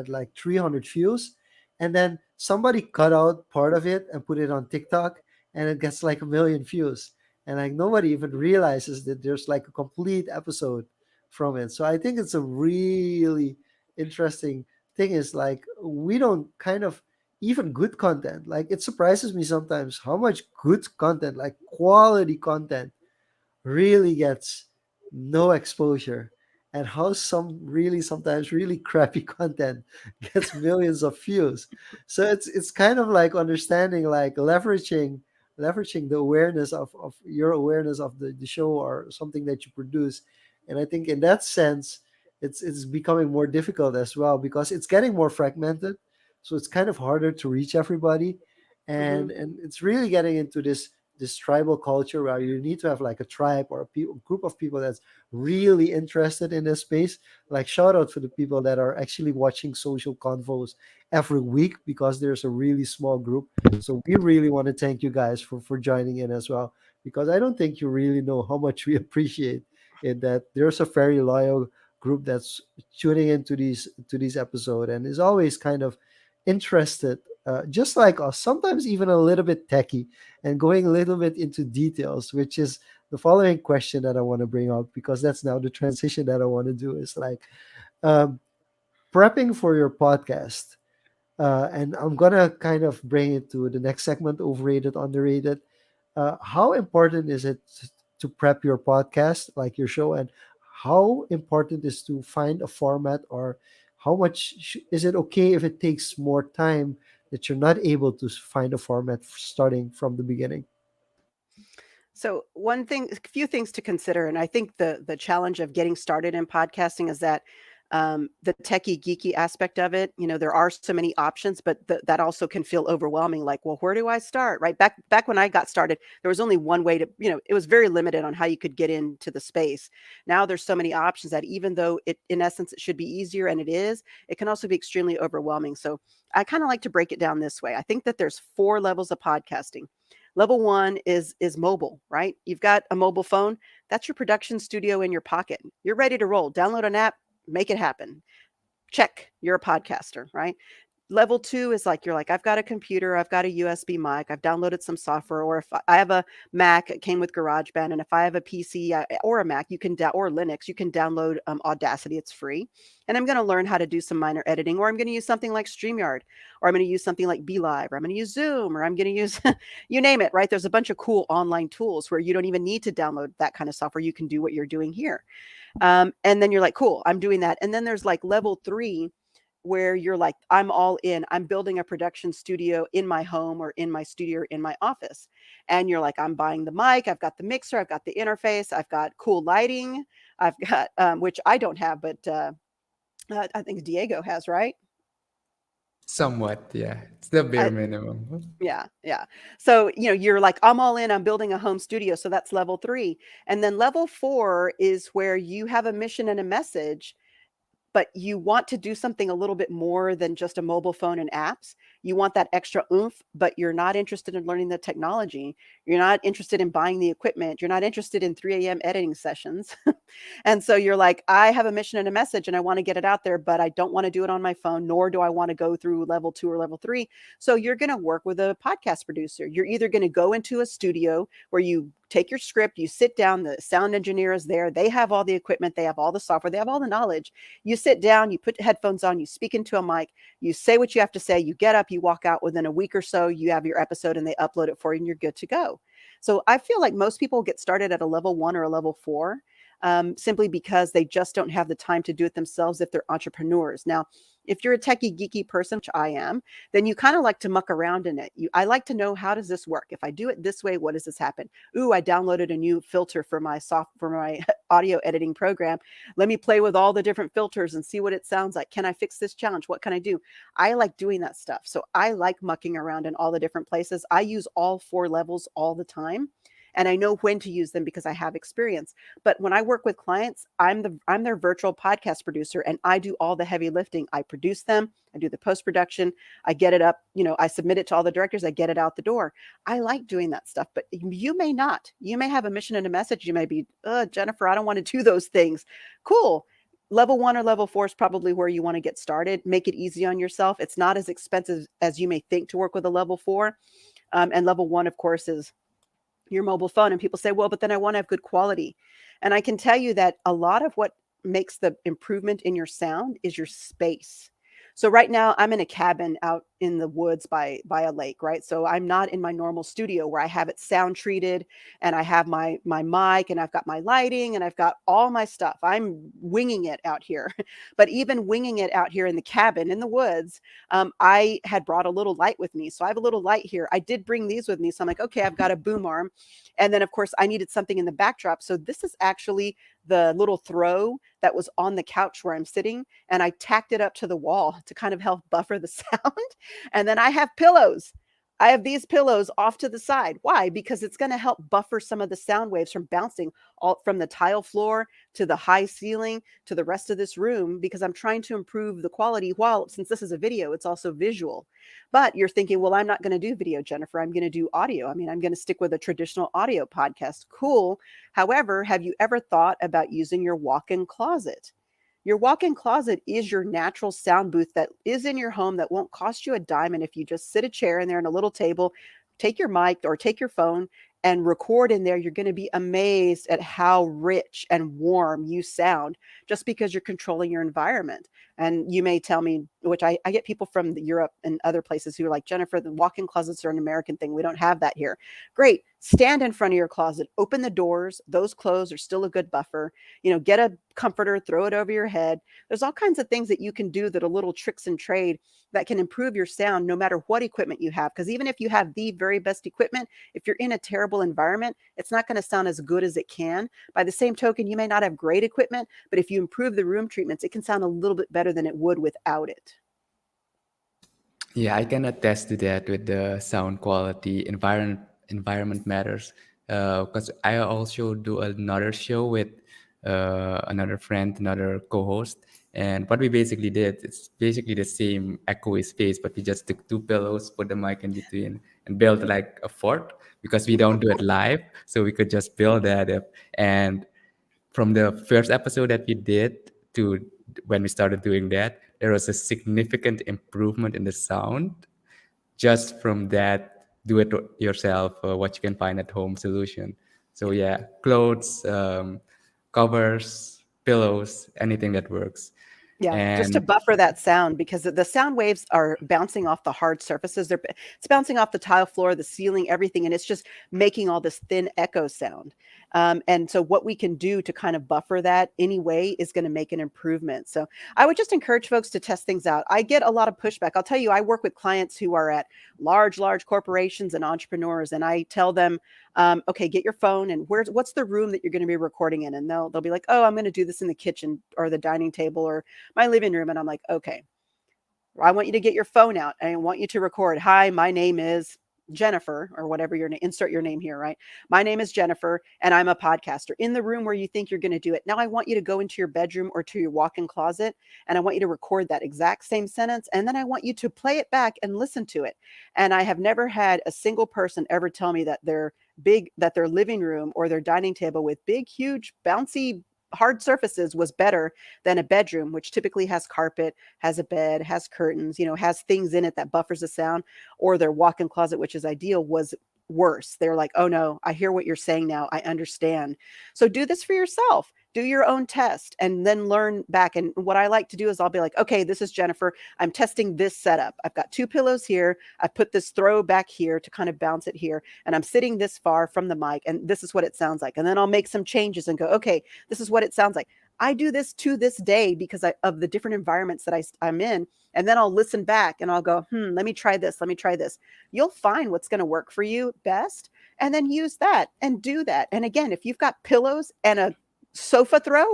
like 300 views, and then somebody cut out part of it and put it on TikTok, and it gets like a million views, and like nobody even realizes that there's like a complete episode from it. So I think it's a really interesting thing is like we don't kind of even good content, like it surprises me sometimes how much good content, like quality content, really gets no exposure, and how some really sometimes really crappy content gets millions of views. So it's kind of like understanding, like leveraging the awareness of your awareness of the show or something that you produce. And I think in that sense it's becoming more difficult as well because it's getting more fragmented, so it's kind of harder to reach everybody. and Hmm. and it's really getting into this tribal culture where you need to have like a tribe or group of people that's really interested in this space. Like shout out for the people that are actually watching social convos every week, because there's a really small group. So we really want to thank you guys for joining in as well, because I don't think you really know how much we appreciate it, that there's a very loyal group that's tuning into these episodes and is always kind of interested, just like us, sometimes even a little bit techie, and going a little bit into details, which is the following question that I want to bring up, because that's now the transition that I want to do is like, um, prepping for your podcast. And I'm gonna kind of bring it to the next segment, overrated, underrated. How important is it to prep your podcast, like your show, and how important is to find a format, or how much is it okay if it takes more time that you're not able to find a format starting from the beginning? So one thing, a few things to consider, and I think the challenge of getting started in podcasting is that the techie geeky aspect of it. There are so many options, but that also can feel overwhelming. Like, well, where do I start? Right? Back when I got started, there was only one way to. It was very limited on how you could get into the space. Now there's so many options that even though in essence, it should be easier, and it is, it can also be extremely overwhelming. So I kind of like to break it down this way. I think that there's four levels of podcasting. Level one is mobile, right? You've got a mobile phone. That's your production studio in your pocket. You're ready to roll. Download an app, make it happen. Check, you're a podcaster, right? Level 2 is like, you're like, I've got a computer, I've got a USB mic, I've downloaded some software, or if I have a Mac, it came with GarageBand, and if I have a PC or a Mac, you can or Linux, you can download Audacity. It's free, and I'm going to learn how to do some minor editing, or I'm going to use something like StreamYard, or I'm going to use something like BeLive, or I'm going to use Zoom, or I'm going to use you name it. Right? There's a bunch of cool online tools where you don't even need to download that kind of software. You can do what you're doing here. And then you're like, cool, I'm doing that. And then there's like level 3 where you're like, I'm all in. I'm building a production studio in my home or in my studio or in my office. And you're like, I'm buying the mic, I've got the mixer, I've got the interface, I've got cool lighting, I've got, which I don't have, but I think Diego has, right? Somewhat, yeah. It's the bare I, minimum. yeah, yeah. So, you're like, I'm all in, I'm building a home studio. So that's level 3. And then level 4 is where you have a mission and a message, but you want to do something a little bit more than just a mobile phone and apps. You want that extra oomph, but you're not interested in learning the technology. You're not interested in buying the equipment. You're not interested in 3 a.m. editing sessions. And so you're like, I have a mission and a message and I want to get it out there, but I don't want to do it on my phone, nor do I want to go through level 2 or level 3. So you're going to work with a podcast producer. You're either going to go into a studio where you take your script, you sit down, the sound engineer is there, they have all the equipment, they have all the software, they have all the knowledge. You sit down, you put headphones on, you speak into a mic, you say what you have to say, you get up, you walk out. Within a week or so, you have your episode and they upload it for you and you're good to go. So I feel like most people get started at a level 1 or a level 4, simply because they just don't have the time to do it themselves if they're entrepreneurs. Now, if you're a techie geeky person, which I am, then you kind of like to muck around in it. I like to know, how does this work? If I do it this way, what does this happen? Ooh, I downloaded a new filter for my audio editing program. Let me play with all the different filters and see what it sounds like. Can I fix this challenge? What can I do? I like doing that stuff. So I like mucking around in all the different places. I use all 4 levels all the time. And I know when to use them because I have experience. But when I work with clients, I'm their virtual podcast producer, and I do all the heavy lifting. I produce them, I do the post-production, I get it up, I submit it to all the directors, I get it out the door. I like doing that stuff, but you may not. You may have a mission and a message. You may be, Jennifer, I don't want to do those things. Cool. Level 1 or level 4 is probably where you want to get started. Make it easy on yourself. It's not as expensive as you may think to work with a level 4. And level 1, of course, is your mobile phone. And people say, well, but then I want to have good quality. And I can tell you that a lot of what makes the improvement in your sound is your space. So right now I'm in a cabin out in the woods by a lake, right? So I'm not in my normal studio where I have it sound treated and I have my mic and I've got my lighting and I've got all my stuff. I'm winging it out here. But even winging it out here in the cabin in the woods, I had brought a little light with me. So I have a little light here. I did bring these with me. So I'm like, okay, I've got a boom arm. And then of course I needed something in the backdrop. So this is actually the little throw that was on the couch where I'm sitting, and I tacked it up to the wall to kind of help buffer the sound. And then I have pillows. I have these pillows off to the side. Why? Because it's going to help buffer some of the sound waves from bouncing all from the tile floor to the high ceiling to the rest of this room, because I'm trying to improve the quality while, since this is a video, it's also visual. But you're thinking, well, I'm not going to do video, Jennifer. I'm going to do audio. I mean, I'm going to stick with a traditional audio podcast. Cool. However, have you ever thought about using your walk-in closet? Your walk-in closet is your natural sound booth that is in your home that won't cost you a dime. And if you just sit a chair in there and a little table, take your mic or take your phone and record in there, you're going to be amazed at how rich and warm you sound just because you're controlling your environment. And you may tell me, which I get people from Europe and other places who are like, Jennifer, the walk-in closets are an American thing. We don't have that here. Great. Stand in front of your closet, open the doors. Those clothes are still a good buffer. Get a comforter, throw it over your head. There's all kinds of things that you can do that are little tricks and trade that can improve your sound no matter what equipment you have. Because even if you have the very best equipment, if you're in a terrible environment, it's not going to sound as good as it can. By the same token, you may not have great equipment, but if you improve the room treatments, it can sound a little bit better than it would without it. Yeah, I can attest to that with the sound quality. Environment matters. Because I also do another show with another friend, another co-host, and what we basically did, it's basically the same echoey space, but we just took 2 pillows, put the mic in between, and built like a fort because we don't do it live, so we could just build that up. And from the first episode that we did to when we started doing that, there was a significant improvement in the sound just from that do it yourself what you can find at home solution. So yeah, clothes, covers, pillows, anything that works. Yeah, just to And buffer that sound because the sound waves are bouncing off the hard surfaces. It's bouncing off the tile floor, the ceiling, everything, and it's just making all this thin echo sound. And so, what we can do to kind of buffer that anyway is going to make an improvement. So, I would just encourage folks to test things out. I get a lot of pushback. I'll tell you, I work with clients who are at large corporations and entrepreneurs, and I tell them, okay, get your phone and what's the room that you're going to be recording in, and they'll be like, oh, I'm going to do this in the kitchen or the dining table or my living room. And I'm like, okay, I want you to get your phone out and I want you to record. Hi, my name is Jennifer, or whatever your name, insert your name here, right? My name is Jennifer and I'm a podcaster in the room where you think you're going to do it. Now I want you to go into your bedroom or to your walk-in closet and I want you to record that exact same sentence. And then I want you to play it back and listen to it. And I have never had a single person ever tell me that their living room or their dining table with big, huge, bouncy, hard surfaces was better than a bedroom, which typically has carpet, has a bed, has curtains, has things in it that buffers the sound, or their walk-in closet, which is ideal, was worse. They're like, oh no, I hear what you're saying now. I understand. So do this for yourself. Do your own test and then learn back. And what I like to do is I'll be like, okay, this is Jennifer. I'm testing this setup. I've got 2 pillows here. I put this throw back here to kind of bounce it here. And I'm sitting this far from the mic. And this is what it sounds like. And then I'll make some changes and go, okay, this is what it sounds like. I do this to this day because of the different environments that I'm in. And then I'll listen back and I'll go, let me try this. Let me try this. You'll find what's going to work for you best and then use that and do that. And again, if you've got pillows and a sofa throw,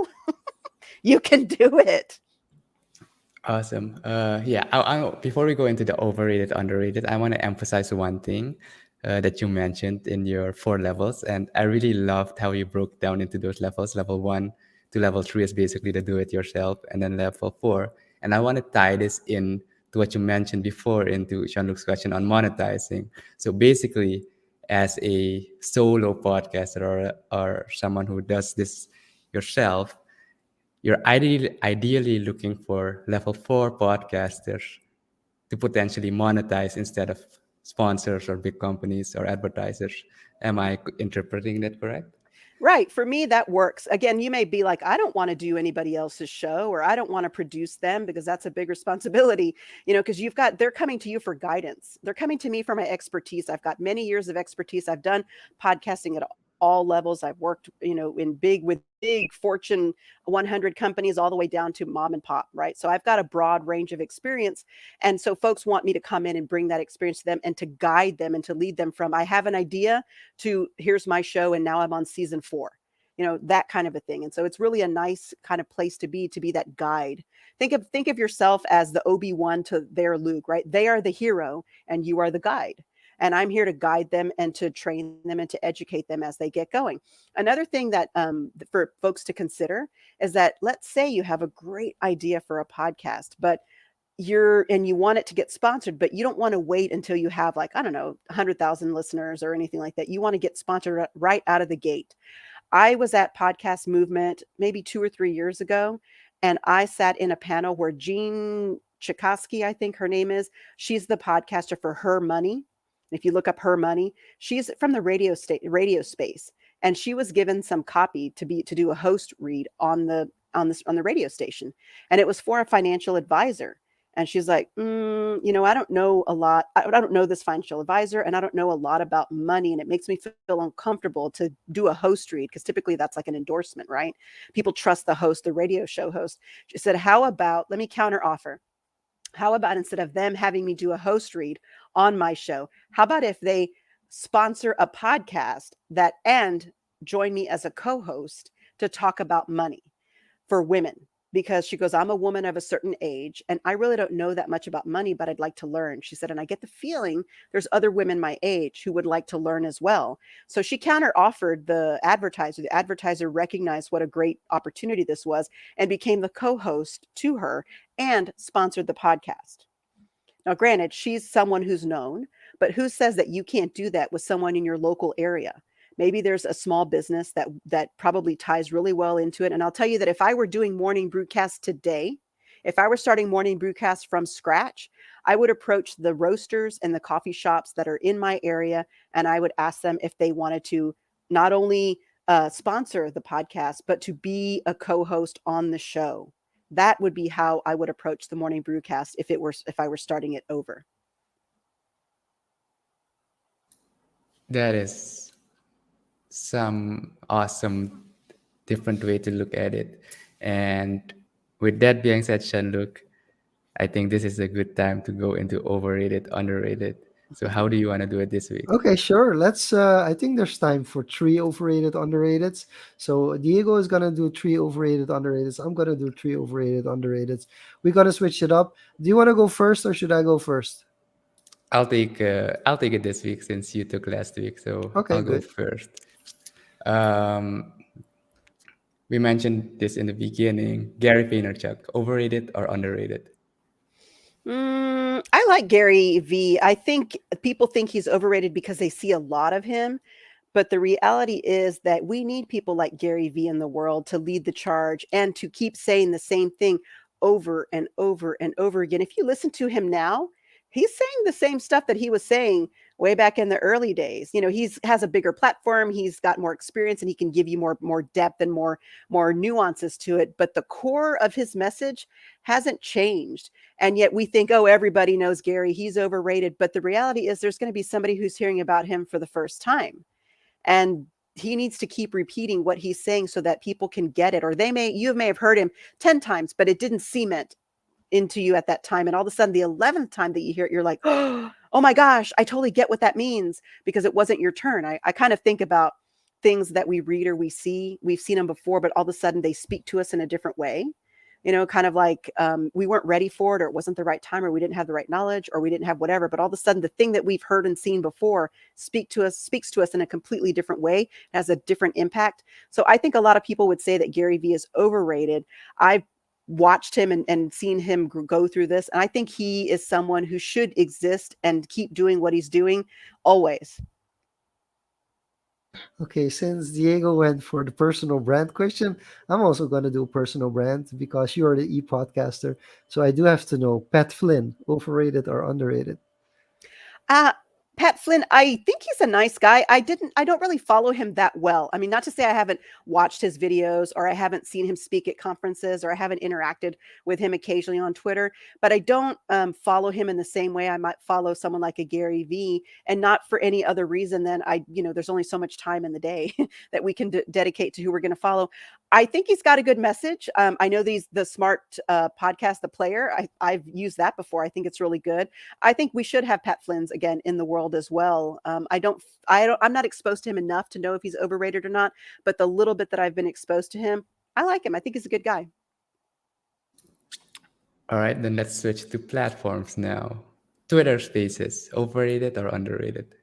you can do it. awesome. Yeah, before we go into the overrated, underrated, I want to emphasize one thing that you mentioned in your 4 levels. And I really loved how you broke down into those levels. Level 1 to level 3 is basically the do it yourself, and then level 4. And I want to tie this in to what you mentioned before into Jean-Luc's question on monetizing. So basically, as a solo podcaster or someone who does this yourself, you're ideally looking for level 4 podcasters to potentially monetize instead of sponsors or big companies or advertisers. Am I interpreting that correct? Right. For me, that works. Again, you may be like, I don't want to do anybody else's show or I don't want to produce them because that's a big responsibility, because they're coming to you for guidance. They're coming to me for my expertise. I've got many years of expertise. I've done podcasting at all levels. I've worked, with big Fortune 100 companies all the way down to mom and pop, right? So I've got a broad range of experience. And so folks want me to come in and bring that experience to them and to guide them and to lead them from I have an idea to here's my show and now I'm on season 4. That kind of a thing. And so it's really a nice kind of place to be that guide. Think of yourself as the Obi-Wan to their Luke, right? They are the hero and you are the guide. And I'm here to guide them and to train them and to educate them as they get going. Another thing that for folks to consider is that let's say you have a great idea for a podcast, but you want it to get sponsored, but you don't want to wait until you have like, I don't know, 100,000 listeners or anything like that. You want to get sponsored right out of the gate. I was at Podcast Movement maybe 2 or 3 years ago, and I sat in a panel where Jean Chikoski, I think her name is, she's the podcaster for Her Money. If you look up Her Money, she's from the radio space, and she was given some copy to do a host read on the radio station, and it was for a financial advisor. And she's like, I don't know a lot. I don't know this financial advisor, and I don't know a lot about money, and it makes me feel uncomfortable to do a host read because typically that's like an endorsement, right? People trust the host, the radio show host. She said, "How about let me counter offer? How about instead of them having me do a host read on my show, how about if they sponsor a podcast and join me as a co-host to talk about money for women?" Because she goes, I'm a woman of a certain age and I really don't know that much about money, but I'd like to learn. She said, and I get the feeling there's other women my age who would like to learn as well. So she counter offered the advertiser. The advertiser recognized what a great opportunity this was and became the co-host to her and sponsored the podcast. Now, granted, she's someone who's known, but who says that you can't do that with someone in your local area? Maybe there's a small business that probably ties really well into it. And I'll tell you that if I were doing morning broadcast today, If I were starting Morning Brewcast from scratch, I would approach the roasters and the coffee shops that are in my area, and I would ask them if they wanted to not only sponsor the podcast, but to be a co-host on the show. That would be how I would approach the Morning Brewcast if I were starting it over. That is some awesome different way to look at it. And with that being said, Shanluk, I think this is a good time to go into overrated, underrated. So how do you want to do it this week? Okay, sure. Let's. I think there's time for three overrated, underrateds. So Diego is gonna do three overrated, underrateds. I'm gonna do three overrated, underrateds. We're gonna switch it up. Do you want to go first or should I go first? I'll take it this week since you took last week, so Okay, I'll go good. first. Um, we mentioned this in the beginning. Gary Vaynerchuk, overrated or underrated? I like Gary V. I think people think he's overrated because they see a lot of him. But the reality is that we need people like Gary Vee in the world to lead the charge and to keep saying the same thing over and over and over again. If you listen to him now, he's saying the same stuff that he was saying way back in the early days. You know, he's has a bigger platform, he's got more experience, and he can give you more depth and more nuances to it. But the core of his message hasn't changed. And yet we think, oh, everybody knows Gary, he's overrated. But the reality is there's going to be somebody who's hearing about him for the first time, and he needs to keep repeating what he's saying so that people can get it. Or you may have heard him 10 times, but it didn't cement into you at that time. And all of a sudden, the 11th time that you hear it, you're like, oh my gosh, I totally get what that means because it wasn't your turn. I kind of think about things that we read or we see. We've seen them before, but all of a sudden they speak to us in a different way. You know, kind of like we weren't ready for it, or it wasn't the right time, or we didn't have the right knowledge, or we didn't have whatever. But all of a sudden, the thing that we've heard and seen before speaks to us in a completely different way, has a different impact. So I think a lot of people would say that Gary Vee is overrated. I've watched him and seen him go through this, and I think he is someone who should exist and keep doing what he's doing always. Okay, since Diego went for the personal brand question, I'm also gonna do personal brand because you are the e-podcaster. So I do have to know, Pat Flynn, overrated or underrated? Uh, Pat Flynn, I think he's a nice guy. I don't really follow him that well. I mean, not to say I haven't watched his videos or I haven't seen him speak at conferences or I haven't interacted with him occasionally on Twitter, but I don't follow him in the same way I might follow someone like a Gary Vee, and not for any other reason than there's only so much time in the day that we can dedicate to who we're going to follow. I think he's got a good message. I know the smart podcast, The Player. I've used that before. I think it's really good. I think we should have Pat Flynn's again in the world as well. I'm not exposed to him enough to know if he's overrated or not, but the little bit that I've been exposed to him, I like him. I think he's a good guy. All right, then let's switch to platforms now. Twitter Spaces, overrated or underrated?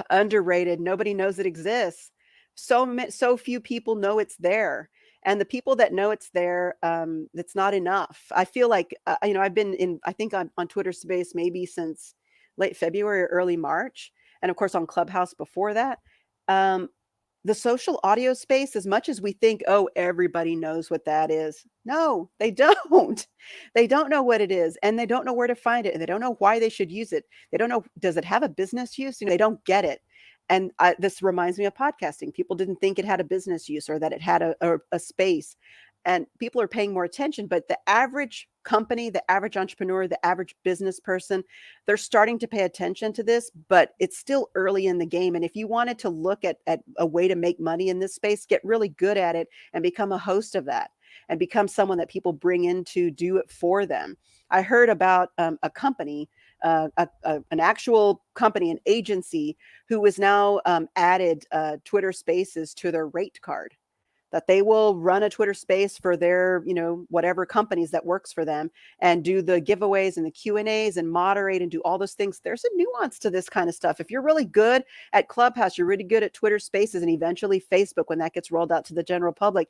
Underrated. Nobody knows it exists. So few people know it's there. And the people that know it's there, it's not enough. I feel like, I've been I think I'm on Twitter Space maybe since late February or early March. And of course on Clubhouse before that. Um, the social audio space, as much as we think, oh, everybody knows what that is. No, they don't. They don't know what it is, and they don't know where to find it, and they don't know why they should use it. They don't know, does it have a business use? They don't get it. And this reminds me of podcasting. People didn't think it had a business use or that it had a space. And people are paying more attention, but the average company, the average entrepreneur, the average business person, they're starting to pay attention to this, but it's still early in the game. And if you wanted to look at a way to make money in this space, get really good at it and become a host of that and become someone that people bring in to do it for them. I heard about a company, an actual company, an agency who has now added Twitter Spaces to their rate card, that they will run a Twitter space for their, whatever companies that works for them, and do the giveaways and the Q&As and moderate and do all those things. There's a nuance to this kind of stuff. If you're really good at Clubhouse, you're really good at Twitter Spaces, and eventually Facebook, when that gets rolled out to the general public,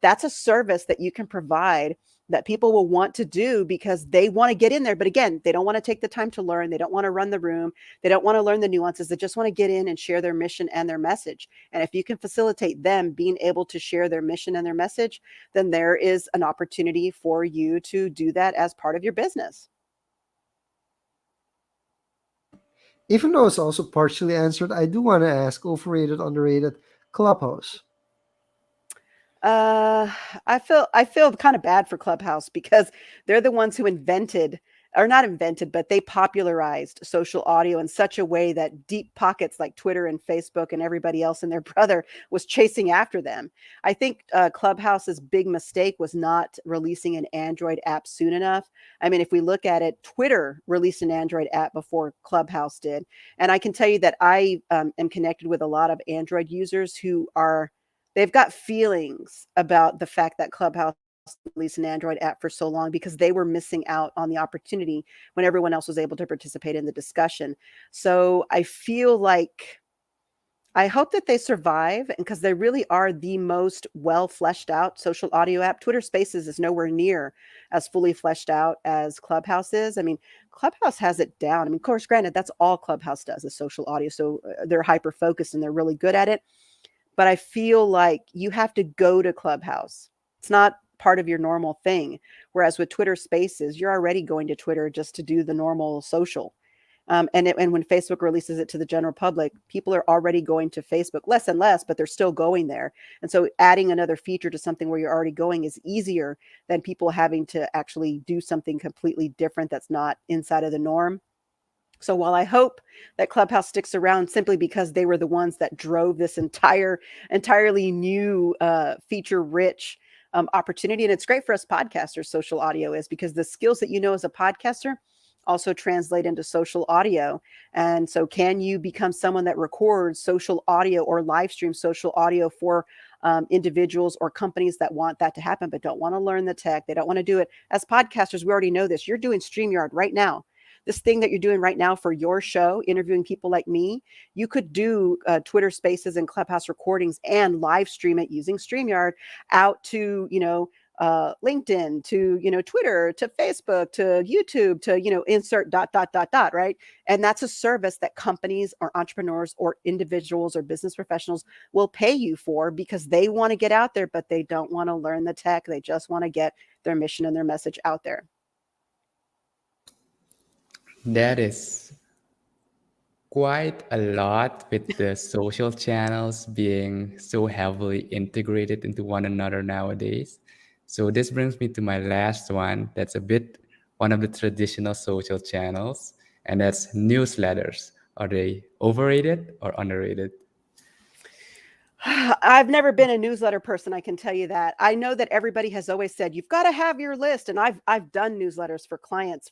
that's a service that you can provide that people will want to do because they want to get in there. But again, they don't want to take the time to learn. They don't want to run the room. They don't want to learn the nuances. They just want to get in and share their mission and their message. And if you can facilitate them being able to share their mission and their message, then there is an opportunity for you to do that as part of your business. Even though it's also partially answered, I do want to ask overrated, underrated Clubhouse. Uh, I feel kind of bad for Clubhouse because they're the ones who invented, or not invented, but they popularized social audio in such a way that deep pockets like Twitter and Facebook and everybody else and their brother was chasing after them. I think Clubhouse's big mistake was not releasing an Android app soon enough. I mean, if we look at it, Twitter released an Android app before Clubhouse did, and I can tell you that I am connected with a lot of Android users who are they've got feelings about the fact that Clubhouse released an Android app for so long because they were missing out on the opportunity when everyone else was able to participate in the discussion. So I feel like I hope that they survive because they really are the most well fleshed out social audio app. Twitter Spaces is nowhere near as fully fleshed out as Clubhouse is. I mean, Clubhouse has it down. I mean, of course, granted, that's all Clubhouse does is social audio. So they're hyper focused and they're really good at it, but I feel like you have to go to Clubhouse. It's not part of your normal thing. Whereas with Twitter Spaces, you're already going to Twitter just to do the normal social. And when Facebook releases it to the general public, people are already going to Facebook less and less, but they're still going there. And so adding another feature to something where you're already going is easier than people having to actually do something completely different that's not inside of the norm. So while I hope that Clubhouse sticks around simply because they were the ones that drove this entirely new feature rich opportunity, and it's great for us podcasters, social audio is because the skills that you know as a podcaster also translate into social audio. And so, can you become someone that records social audio or live stream social audio for individuals or companies that want that to happen, but don't want to learn the tech? They don't want to do it. As podcasters, we already know this. You're doing StreamYard right now. This thing that you're doing right now for your show, interviewing people like me, you could do Twitter Spaces and Clubhouse recordings and live stream it using StreamYard out to, LinkedIn, to, Twitter, to Facebook, to YouTube, to, insert dot, dot, dot, dot, right? And that's a service that companies or entrepreneurs or individuals or business professionals will pay you for because they want to get out there, but they don't want to learn the tech. They just want to get their mission and their message out there. That is quite a lot with the social channels being so heavily integrated into one another nowadays. So this brings me to my last one. That's a bit one of the traditional social channels, and that's newsletters. Are they overrated or underrated? I've never been a newsletter person, I can tell you that. I know that everybody has always said you've got to have your list, and I've done newsletters for clients,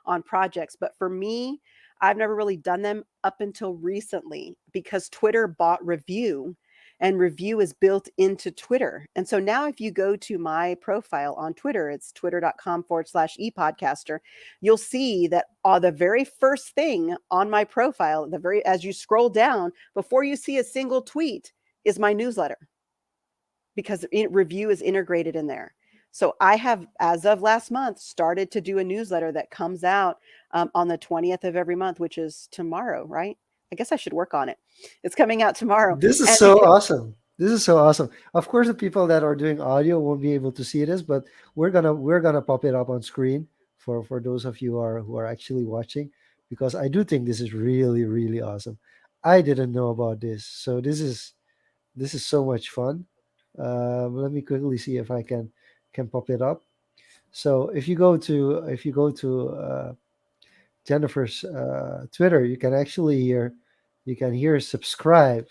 on projects, but for me, I've never really done them up until recently because Twitter bought Review and Review is built into Twitter. And so now if you go to my profile on Twitter, it's twitter.com/epodcaster, you'll see that the very first thing on my profile, as you scroll down, before you see a single tweet, is my newsletter because Review is integrated in there. So I have, as of last month, started to do a newsletter that comes out on the 20th of every month, which is tomorrow, right? I guess I should work on it. It's coming out tomorrow. This is And so awesome. This is so awesome. Of course, the people that are doing audio won't be able to see this, but we're gonna pop it up on screen for those of you who are actually watching, because I do think this is really really awesome. I didn't know about this, so this is so much fun. Let me quickly see if I can pop it up. So if you go to Jennifer's Twitter, you can hear subscribe.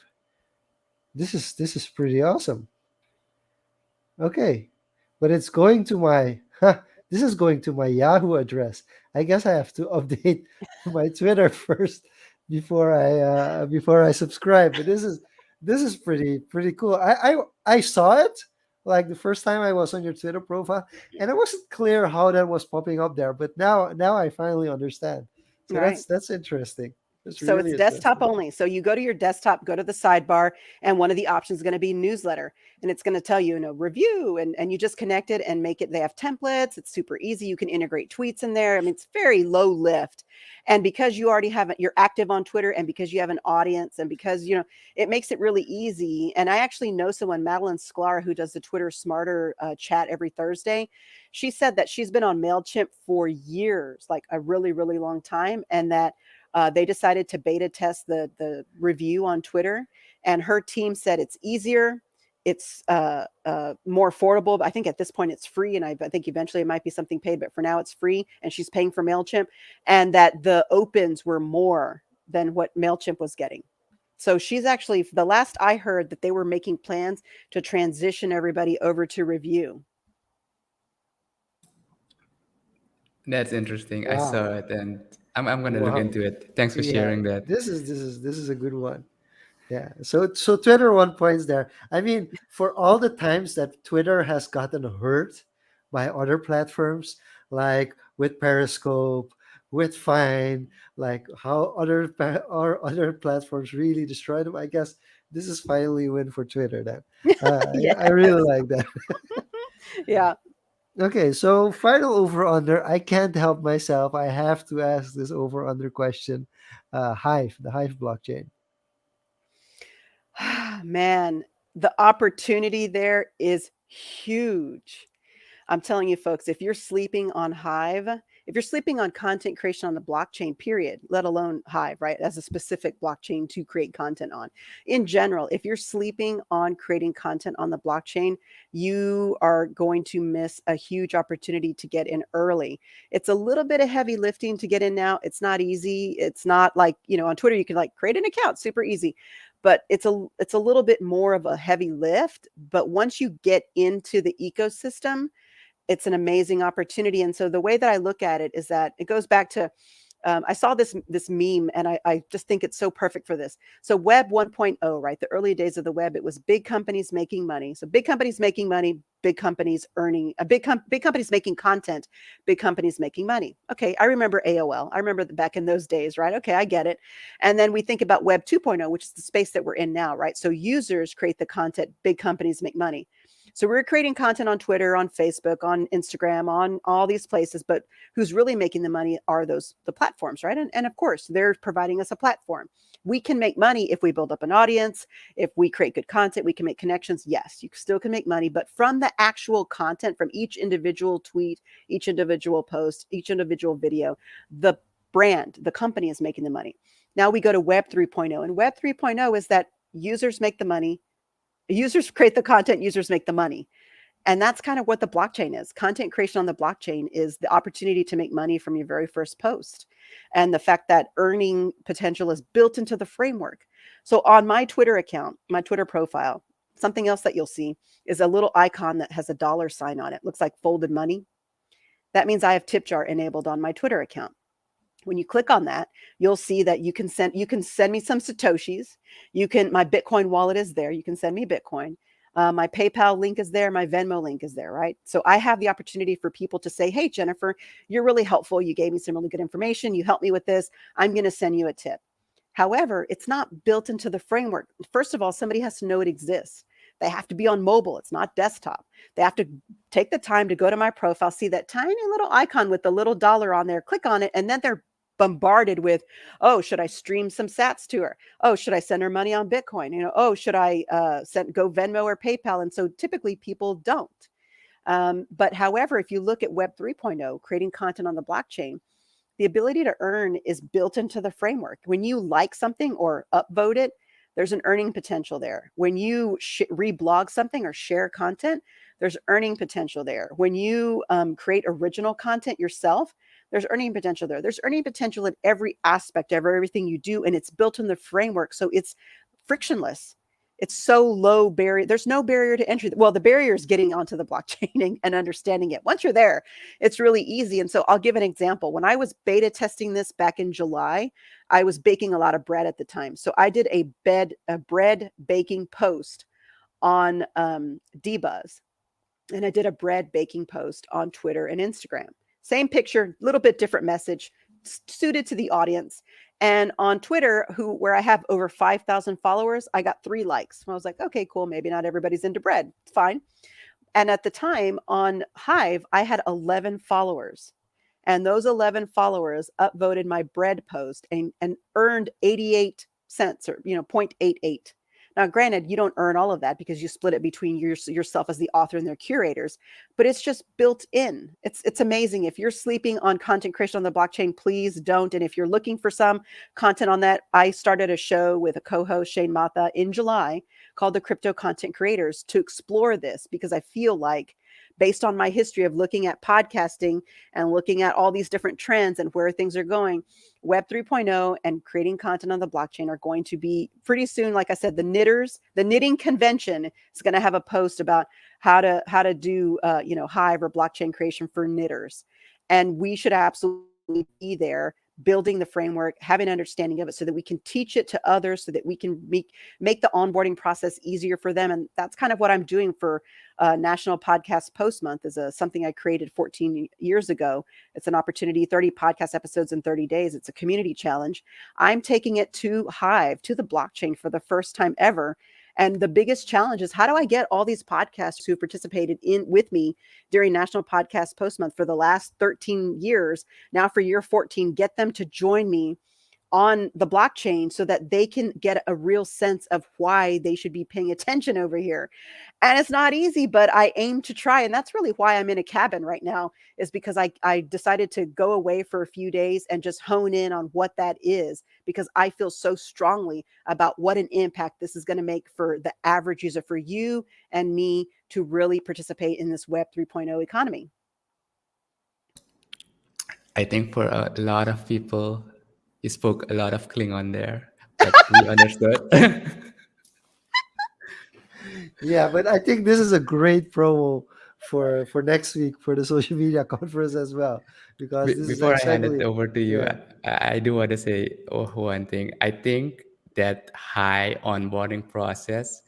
This is pretty awesome. Okay, but it's going to my this is going to my Yahoo address. I guess I have to update my Twitter first before I subscribe. But this is pretty cool. I saw it like the first time I was on your Twitter profile, and it wasn't clear how that was popping up there. But now I finally understand. So right. that's interesting. It's So it's really desktop interesting. only. So you go to your desktop, go to the sidebar, and one of the options is going to be newsletter. And it's going to tell you, review, and you just connect it and make it. They have templates. It's super easy. You can integrate tweets in there. I mean, it's very low lift. And because you already have it, you're active on Twitter, and because you have an audience, and because, it makes it really easy. And I actually know someone, Madeline Sklar, who does the Twitter Smarter chat every Thursday. She said that she's been on MailChimp for years, like a really, really long time, and that they decided to beta test the review on Twitter, and her team said it's easier, it's more affordable. I think at this point it's free, and I think eventually it might be something paid, but for now it's free, and she's paying for MailChimp, and that the opens were more than what MailChimp was getting. So she's actually, the last I heard, that they were making plans to transition everybody over to review. That's interesting. I saw Wow. it, and I'm gonna look Wow. into it. Thanks for Yeah. sharing that. This is a good one. Yeah. So Twitter one points there. I mean, for all the times that Twitter has gotten hurt by other platforms, like with Periscope, with Fine, like how or other platforms really destroyed them. I guess this is finally a win for Twitter. Then I really Yes. like that. Yeah. Okay, so final over under. I can't help myself. I have to ask this over under question. Hive, the Hive blockchain. Man, the opportunity there is huge. I'm telling you, folks, if you're sleeping on Hive, if you're sleeping on content creation on the blockchain, period, let alone Hive, right, as a specific blockchain to create content on. In general, if you're sleeping on creating content on the blockchain, you are going to miss a huge opportunity to get in early. It's a little bit of heavy lifting to get in now. It's not easy. It's not like, on Twitter, you can like create an account, super easy. But it's a little bit more of a heavy lift. But once you get into the ecosystem, it's an amazing opportunity. And so the way that I look at it is that it goes back to, I saw this meme, and I just think it's so perfect for this. So Web 1.0, right? The early days of the web, it was big companies making money. So big companies making money, big companies earning, big companies making content, big companies making money. Okay, I remember AOL. I remember back in those days, right? Okay, I get it. And then we think about Web 2.0, which is the space that we're in now, right? So users create the content, big companies make money. So we're creating content on Twitter, on Facebook, on Instagram, on all these places, but who's really making the money are the platforms, right? And of course, they're providing us a platform. We can make money if we build up an audience, if we create good content, we can make connections. Yes, you still can make money, but from the actual content, from each individual tweet, each individual post, each individual video, the brand, the company is making the money. Now we go to Web 3.0, and Web 3.0 is that users make the money, users create the content, users make the money. And that's kind of what the blockchain is. Content creation on the blockchain is the opportunity to make money from your very first post. And the fact that earning potential is built into the framework. So on my Twitter account, my Twitter profile, something else that you'll see is a little icon that has a dollar sign on it. Looks like folded money. That means I have tip jar enabled on my Twitter account. When you click on that, you'll see that you can send me some satoshis. My Bitcoin wallet is there. You can send me Bitcoin. My PayPal link is there. My Venmo link is there, right? So I have the opportunity for people to say, "Hey, Jennifer, you're really helpful. You gave me some really good information. You helped me with this. I'm going to send you a tip." However, it's not built into the framework. First of all, somebody has to know it exists. They have to be on mobile. It's not desktop. They have to take the time to go to my profile, see that tiny little icon with the little dollar on there, click on it, and then they're bombarded with, oh, should I stream some sats to her? Oh, should I send her money on Bitcoin? Oh, should I go Venmo or PayPal? And so typically people don't. But however, if you look at Web 3.0, creating content on the blockchain, the ability to earn is built into the framework. When you like something or upvote it, there's an earning potential there. When you reblog something or share content, there's earning potential there. When you create original content yourself, there's earning potential there. There's earning potential in every aspect of everything you do, and it's built in the framework. So it's frictionless. It's so low barrier. There's no barrier to entry. Well, the barrier is getting onto the blockchain and understanding it. Once you're there, it's really easy. And so I'll give an example. When I was beta testing this back in July, I was baking a lot of bread at the time. So I did a bread baking post on Dbuzz, and I did a bread baking post on Twitter and Instagram. Same picture, little bit different message, suited to the audience. And on Twitter, where I have over 5,000 followers, I got 3 likes. I was like, okay, cool. Maybe not everybody's into bread. It's fine. And at the time on Hive, I had 11 followers. And those 11 followers upvoted my bread post and earned 88 cents, or 0.88. Now, granted, you don't earn all of that because you split it between yourself as the author and their curators, but it's just built in. It's amazing. If you're sleeping on content creation on the blockchain, please don't. And if you're looking for some content on that, I started a show with a co-host, Shane Mata, in July called the Crypto Content Creators to explore this, because I feel like, based on my history of looking at podcasting and looking at all these different trends and where things are going, Web 3.0 and creating content on the blockchain are going to be pretty soon. Like I said, the knitting convention is going to have a post about how to do Hive or blockchain creation for knitters, and we should absolutely be there, building the framework, having an understanding of it, so that we can teach it to others, so that we can make the onboarding process easier for them. And that's kind of what I'm doing for National Podcast Post Month, is something I created 14 years ago. It's an opportunity, 30 podcast episodes in 30 days. It's a community challenge. I'm taking it to Hive, to the blockchain, for the first time ever. And the biggest challenge is, how do I get all these podcasters who participated in with me during National Podcast Post Month for the last 13 years, now for year 14, get them to join me on the blockchain so that they can get a real sense of why they should be paying attention over here. And it's not easy, but I aim to try. And that's really why I'm in a cabin right now, is because I decided to go away for a few days and just hone in on what that is, because I feel so strongly about what an impact this is going to make for the average user, for you and me, to really participate in this Web 3.0 economy. I think for a lot of people, you spoke a lot of Klingon there, but we understood. Yeah, but I think this is a great promo for next week for the social media conference as well, because this is Before I hand it exactly, over to you, yeah. I do want to say one thing. I think that high onboarding process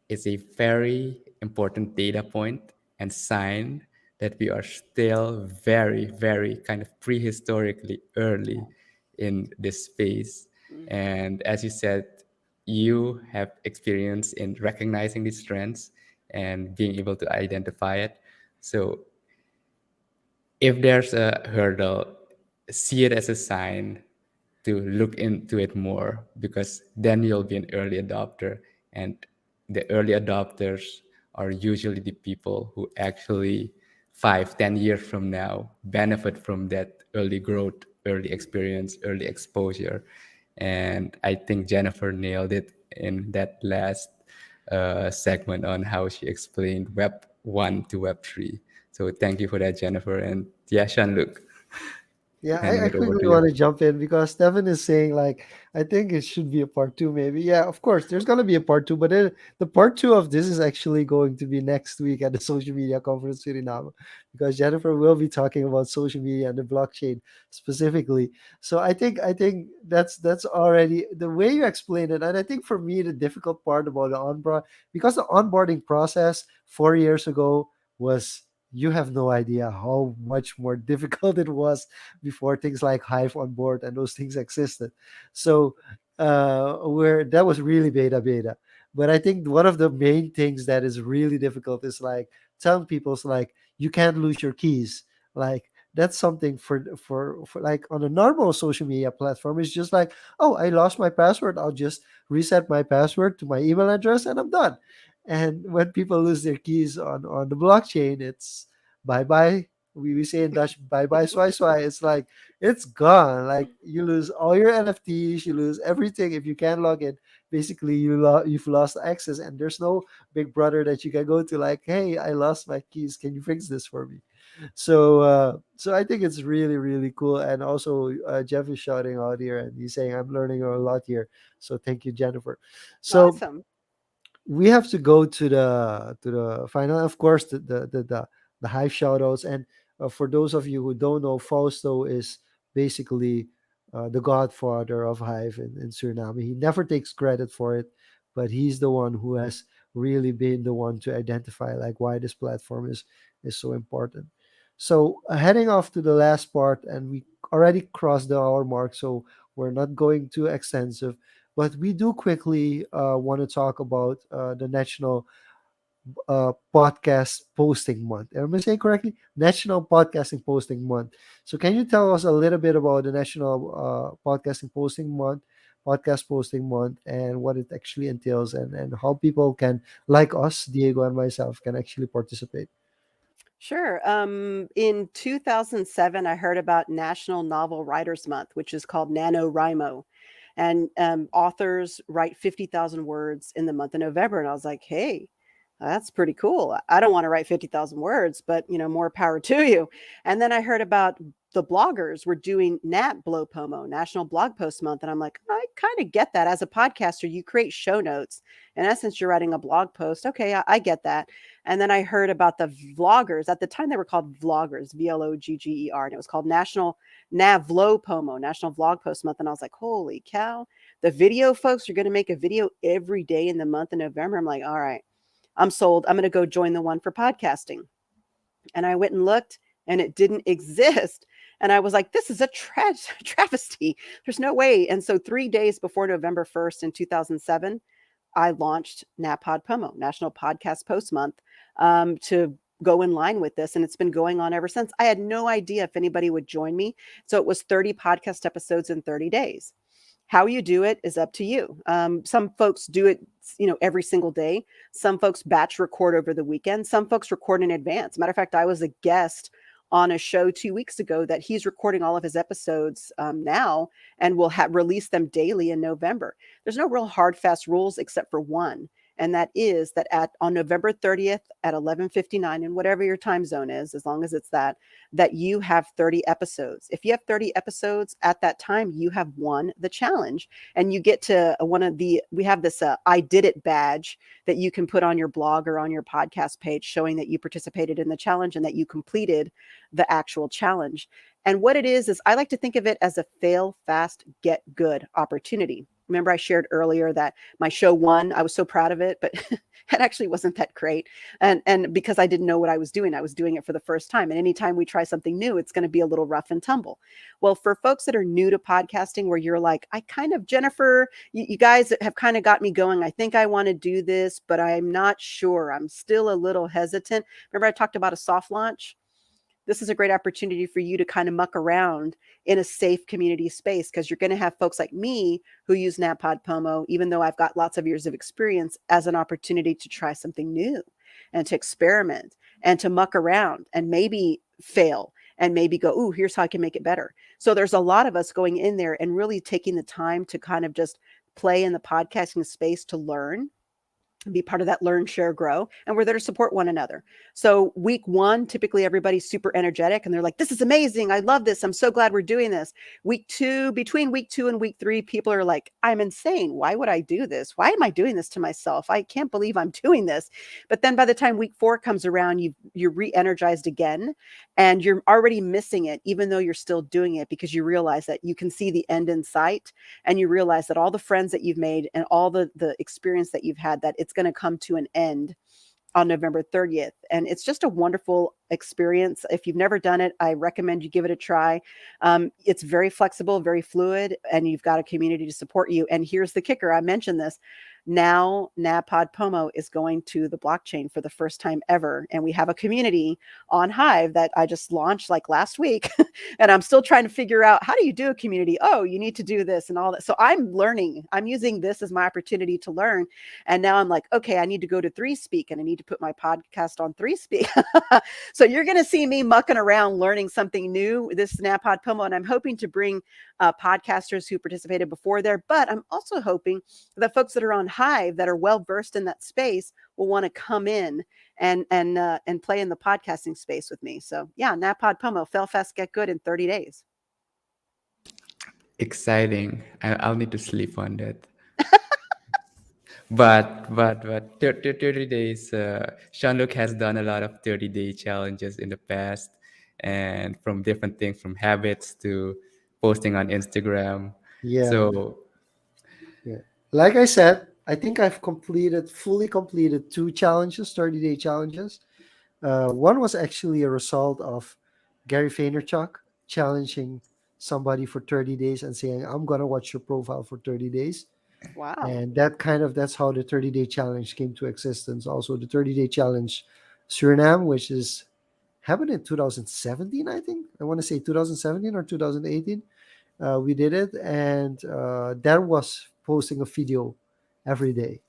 is a very important data point and sign that we are still very, very kind of prehistorically early in this space. Mm. And as you said, you have experience in recognizing these trends and being able to identify it. So if there's a hurdle, see it as a sign to look into it more, because then you'll be an early adopter. And the early adopters are usually the people who actually 5, 10 years from now benefit from that early growth, early experience, early exposure. And I think Jennifer nailed it in that last segment on how she explained Web 1 to Web 3. So thank you for that, Jennifer. And yeah, Sean-Luc, Yeah, handing I it over quickly to want you. to jump in because Stefan is saying, like, I think it should be a part two, maybe. Yeah, of course, there's gonna be a part two, but then the part two of this is actually going to be next week at the social media conference Suriname, because Jennifer will be talking about social media and the blockchain specifically. So I think that's already the way you explained it, and I think for me the difficult part about the onboard, because the onboarding process 4 years ago was, you have no idea how much more difficult it was before things like Hive on board and those things existed. So where that was really beta. But I think one of the main things that is really difficult is like telling people, it's like, you can't lose your keys. Like, that's something for like on a normal social media platform. It's just like, oh, I lost my password. I'll just reset my password to my email address and I'm done. And when people lose their keys on the blockchain, it's bye bye. We say in Dutch, bye bye, swy swy. It's like, it's gone. Like, you lose all your NFTs, you lose everything. If you can't log in, basically you've lost access, and there's no big brother that you can go to, like, hey, I lost my keys. Can you fix this for me? So I think it's really really cool. And also Jeff is shouting out here and he's saying, I'm learning a lot here. So thank you, Jennifer. So Awesome. we have to go to the final, of course, the Hive shoutouts. And for those of you who don't know, Fausto is basically the godfather of Hive in Suriname. He never takes credit for it, but he's the one who has really been the one to identify like why this platform is so important. So heading off to the last part, and we already crossed the hour mark, so We're not going too extensive, but we do quickly want to talk about the National Podcast Posting Month. Am I saying correctly? National Podcasting Posting Month. So, can you tell us a little bit about the National Podcast Posting Month, and what it actually entails, and how people can, like us, Diego and myself, can actually participate? Sure. In 2007, I heard about National Novel Writers Month, which is called NaNoWriMo. And authors write 50,000 words in the month of November. And I was like, hey, that's pretty cool. I don't want to write 50,000 words, but more power to you. And then I heard about the bloggers were doing NAP Blowpomo, National Blog Post Month. And I'm like, I kind of get that. As a podcaster, you create show notes. In essence, you're writing a blog post. Okay, I get that. And then I heard about the vloggers. At the time, they were called vloggers, VLOGGER, and it was called NaVloPomo, National Vlog Post Month. And I was like, holy cow, the video folks are going to make a video every day in the month of November. I'm like, all right, I'm sold. I'm going to go join the one for podcasting. And I went and looked, and it didn't exist. And I was like, this is a travesty. There's no way. And so 3 days before November 1st in 2007, I launched NaPodPomo, National Podcast Post Month, to go in line with this. And it's been going on ever since. I had no idea if anybody would join me. So it was 30 podcast episodes in 30 days. How you do it is up to you. Some folks do it, every single day. Some folks batch record over the weekend. Some folks record in advance. Matter of fact, I was a guest on a show 2 weeks ago that he's recording all of his episodes now, and will release them daily in November. There's no real hard, fast rules except for one. And that is that on November 30th at 11:59, in whatever your time zone is, as long as it's that you have 30 episodes. If you have 30 episodes at that time, you have won the challenge, and you get to we have this I did it badge that you can put on your blog or on your podcast page, showing that you participated in the challenge and that you completed the actual challenge. And what it is I like to think of it as a fail fast, get good opportunity. Remember, I shared earlier that my show won. I was so proud of it, but it actually wasn't that great. And because I didn't know what I was doing it for the first time. And anytime we try something new, it's going to be a little rough and tumble. Well, for folks that are new to podcasting, where you're like, Jennifer, you guys have kind of got me going. I think I want to do this, but I'm not sure. I'm still a little hesitant. Remember, I talked about a soft launch? This is a great opportunity for you to kind of muck around in a safe community space, because you're going to have folks like me who use NaPodPomo, even though I've got lots of years of experience, as an opportunity to try something new and to experiment and to muck around and maybe fail and maybe go, ooh, here's how I can make it better. So there's a lot of us going in there and really taking the time to kind of just play in the podcasting space to learn, be part of that learn, share, grow. And we're there to support one another. So week one, typically everybody's super energetic and they're like, this is amazing. I love this. I'm so glad we're doing this. Week two, between week 2 and week 3, people are like, I'm insane. Why would I do this? Why am I doing this to myself? I can't believe I'm doing this. But then by the time week 4 comes around, you're re-energized again, and you're already missing it, even though you're still doing it, because you realize that you can see the end in sight, and you realize that all the friends that you've made and all the experience that you've had, that it's going to come to an end on November 30th. And it's just a wonderful experience. If you've never done it, I recommend you give it a try. It's very flexible, very fluid, and you've got a community to support you. And here's the kicker. I mentioned this. Now NaPodPomo is going to the blockchain for the first time ever. And we have a community on Hive that I just launched like last week. And I'm still trying to figure out, how do you do a community? Oh, you need to do this and all that. So I'm learning. I'm using this as my opportunity to learn. And now I'm like, okay, I need to go to 3Speak, and I need to put my podcast on 3Speak. So you're going to see me mucking around learning something new, this NaPodPomo. And I'm hoping to bring podcasters who participated before there. But I'm also hoping that folks that are on Hive that are well versed in that space will want to come in and play in the podcasting space with me. So yeah, NaPodPomo, fail fast, get good in 30 days. Exciting. I'll need to sleep on that. But 30 days. Sean-Luc has done a lot of 30-day challenges in the past, and from different things, from habits to posting on Instagram. Yeah, So yeah. Like I said, I think I've fully completed 2 challenges, 30-day challenges. One was actually a result of Gary Vaynerchuk challenging somebody for 30 days and saying, I'm going to watch your profile for 30 days. Wow. And that's how the 30-day challenge came to existence. Also, the 30-day challenge Suriname, which is happened in 2017, I think. I want to say 2017 or 2018. We did it, and that was posting a video every day.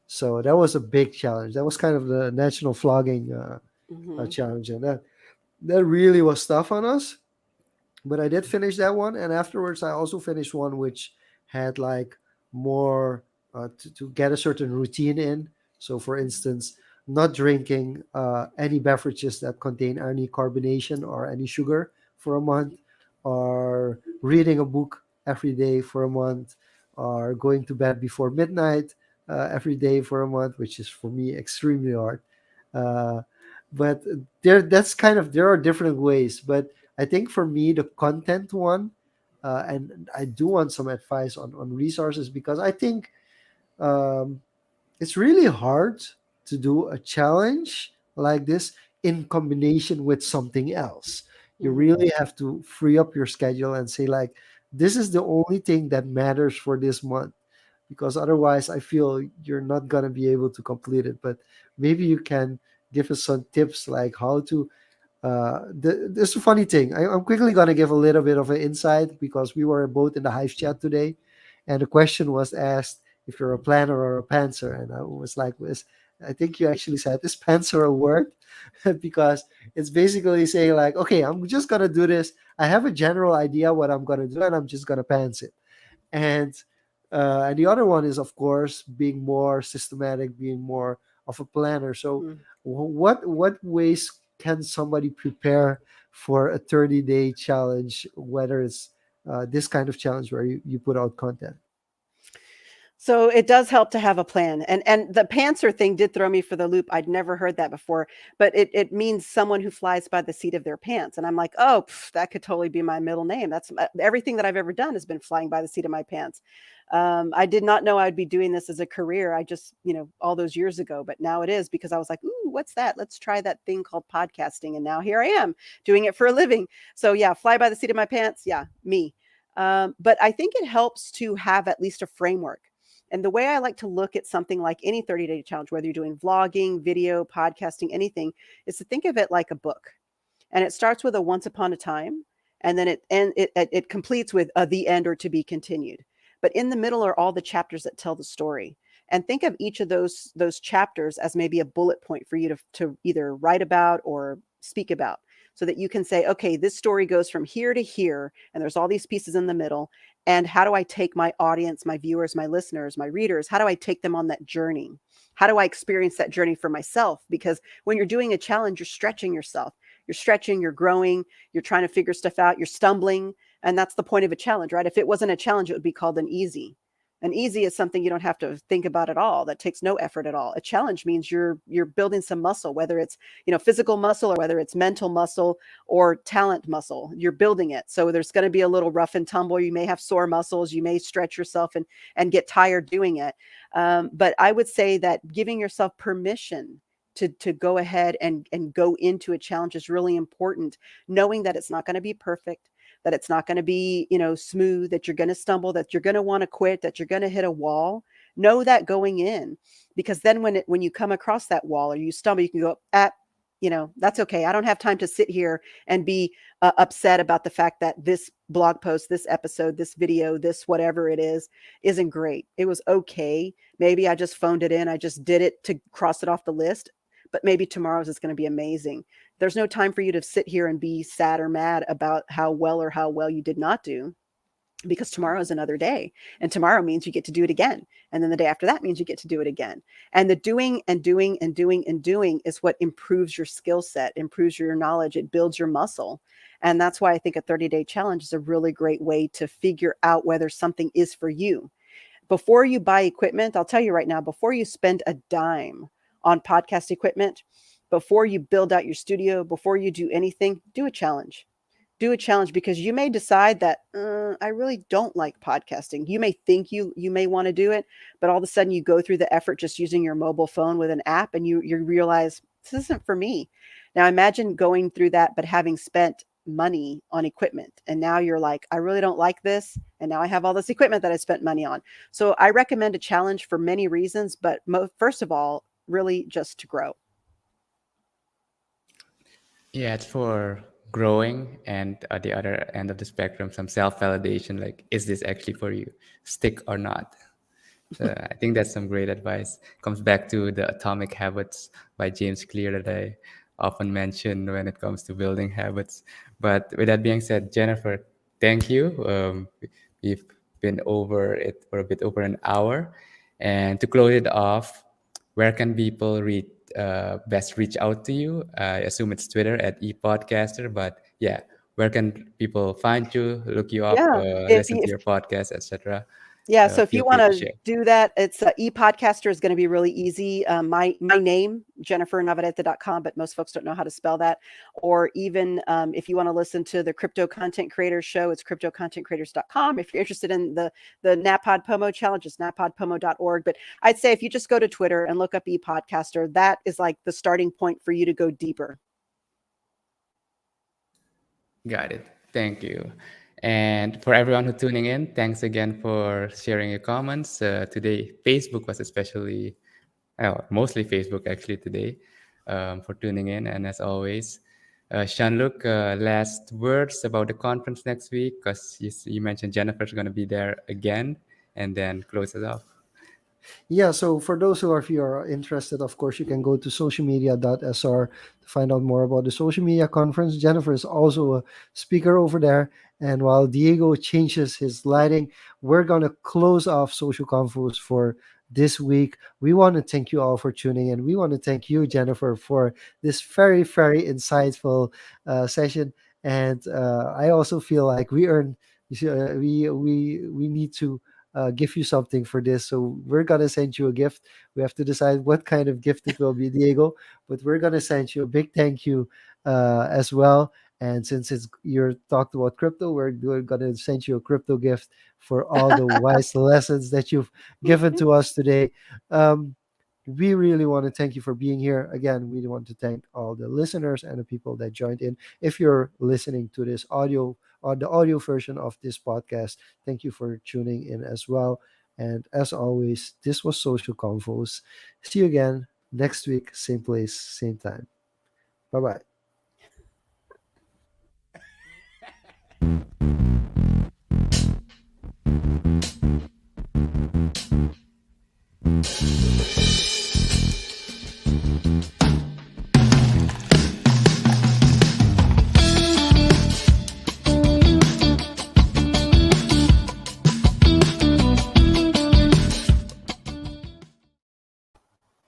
So that was a big challenge. That was kind of the national flogging Hmm. challenge, and that really was tough on us. But I did finish that one, and afterwards I also finished one which had like more to get a certain routine in. So, for instance, not drinking any beverages that contain any carbonation or any sugar for a month, or reading a book every day for a month, or going to bed before midnight every day for a month, which is for me extremely hard. Uh, but there are different ways, but I think for me, the content one, and I do want some advice on resources, because I think um, it's really hard to do a challenge like this in combination with something else. You Hmm. really have to free up your schedule and say, like, this is the only thing that matters for this month, because otherwise I feel you're not going to be able to complete it. But maybe you can give us some tips, like how to there's a funny thing. I'm quickly going to give a little bit of an insight, because we were both in the Hive chat today, and the question was asked if you're a planner or a pantser, and I was like, I think you actually said, is pantser a word? Because it's basically saying like, okay, I'm just going to do this. I have a general idea what I'm going to do, and I'm just going to pants it. And the other one is, of course, being more systematic, being more of a planner. So what ways can somebody prepare for a 30-day challenge, whether it's this kind of challenge where you put out content? So it does help to have a plan. And the pantser thing did throw me for the loop. I'd never heard that before, but it means someone who flies by the seat of their pants. And I'm like, oh, that could totally be my middle name. That's everything that I've ever done has been flying by the seat of my pants. I did not know I'd be doing this as a career. I just, all those years ago, but now it is, because I was like, ooh, what's that? Let's try that thing called podcasting. And now here I am doing it for a living. So yeah, fly by the seat of my pants. Yeah, me. But I think it helps to have at least a framework. And the way I like to look at something like any 30-day challenge, whether you're doing vlogging, video, podcasting, anything, is to think of it like a book. And it starts with a once upon a time, and then it completes with the end or to be continued. But in the middle are all the chapters that tell the story. And think of each of those chapters as maybe a bullet point for you to either write about or speak about, so that you can say, okay, this story goes from here to here, and there's all these pieces in the middle. And how do I take my audience, my viewers, my listeners, my readers, how do I take them on that journey? How do I experience that journey for myself? Because when you're doing a challenge, you're stretching yourself. You're stretching, you're growing, you're trying to figure stuff out, you're stumbling. And that's the point of a challenge, right? If it wasn't a challenge, it would be called an easy. An easy is something you don't have to think about at all. That takes no effort at all. A challenge means you're building some muscle, whether it's physical muscle, or whether it's mental muscle or talent muscle. You're building it. So there's going to be a little rough and tumble. You may have sore muscles. You may stretch yourself and get tired doing it. But I would say that giving yourself permission to go ahead and go into a challenge is really important, knowing that it's not going to be perfect, that it's not going to be smooth, that you're going to stumble, that you're going to want to quit, that you're going to hit a wall. Know that going in, because then when you come across that wall or you stumble, you can go at that's okay. I don't have time to sit here and be upset about the fact that this blog post, this episode, this video, this whatever it is, isn't great. It was okay. Maybe I just phoned it in. I just did it to cross it off the list. But maybe tomorrow's is going to be amazing. There's no time for you to sit here and be sad or mad about how well you did not do, because tomorrow is another day, and tomorrow means you get to do it again, and then the day after that means you get to do it again. And the doing and doing and doing and doing is what improves your skill set, improves your knowledge, it builds your muscle. And that's why I think a 30-day challenge is a really great way to figure out whether something is for you. Before you buy equipment, I'll tell you right now, before you spend a dime on podcast equipment, before you build out your studio, before you do anything, do a challenge. Do a challenge, because you may decide that I really don't like podcasting. You may think you may want to do it, but all of a sudden you go through the effort just using your mobile phone with an app, and you realize this isn't for me. Now imagine going through that, but having spent money on equipment. And now you're like, I really don't like this. And now I have all this equipment that I spent money on. So I recommend a challenge for many reasons, but first of all, really just to grow. Yeah, it's for growing, and at the other end of the spectrum, some self-validation, like, is this actually for you? Stick or not? So I think that's some great advice. Comes back to the Atomic Habits by James Clear that I often mention when it comes to building habits. But with that being said, Jennifer, thank you. We've been over it for a bit over an hour. And to close it off, where can people best reach out to you? I assume it's Twitter at ePodcaster, but yeah, where can people find you, look you up, Yeah. listen to your podcast, etc.? Yeah, so if Feel you free to wanna share. do that, it's ePodcaster is gonna be really easy. My name, jennifernavarrete.com, but most folks don't know how to spell that. Or even, if you wanna listen to the Crypto Content Creators Show, it's cryptocontentcreators.com. If you're interested in the NAPOD Pomo challenge, it's napodpomo.org. But I'd say if you just go to Twitter and look up ePodcaster, that is like the starting point for you to go deeper. Got it. Thank you. And for everyone who tuning in, thanks again for sharing your comments. Today, Facebook was especially, mostly Facebook actually today, for tuning in. And as always, Shanluk, last words about the conference next week, because you mentioned Jennifer's going to be there again, and then close it off. Yeah, so for those who are, if you are interested, of course, you can go to socialmedia.sr to find out more about the social media conference. Jennifer is also a speaker over there. And while Diego changes his lighting, we're going to close off Social Confoes for this week. We want to thank you all for tuning in. We want to thank you, Jennifer, for this very, very insightful session. And I also feel like we earn, we need to give you something for this. So we're gonna send you a gift. We have to decide what kind of gift it will be, Diego. But we're gonna send you a big thank you as well. And since you're talked about crypto, we're gonna send you a crypto gift for all the wise lessons that you've given to us today. Um, we really want to thank you for being here. Again, we want to thank all the listeners and the people that joined in. If you're listening to this audio or the audio version of this podcast, thank you for tuning in as well. And as always, this was Social Confoes. See you again next week, same place, same time. Bye bye.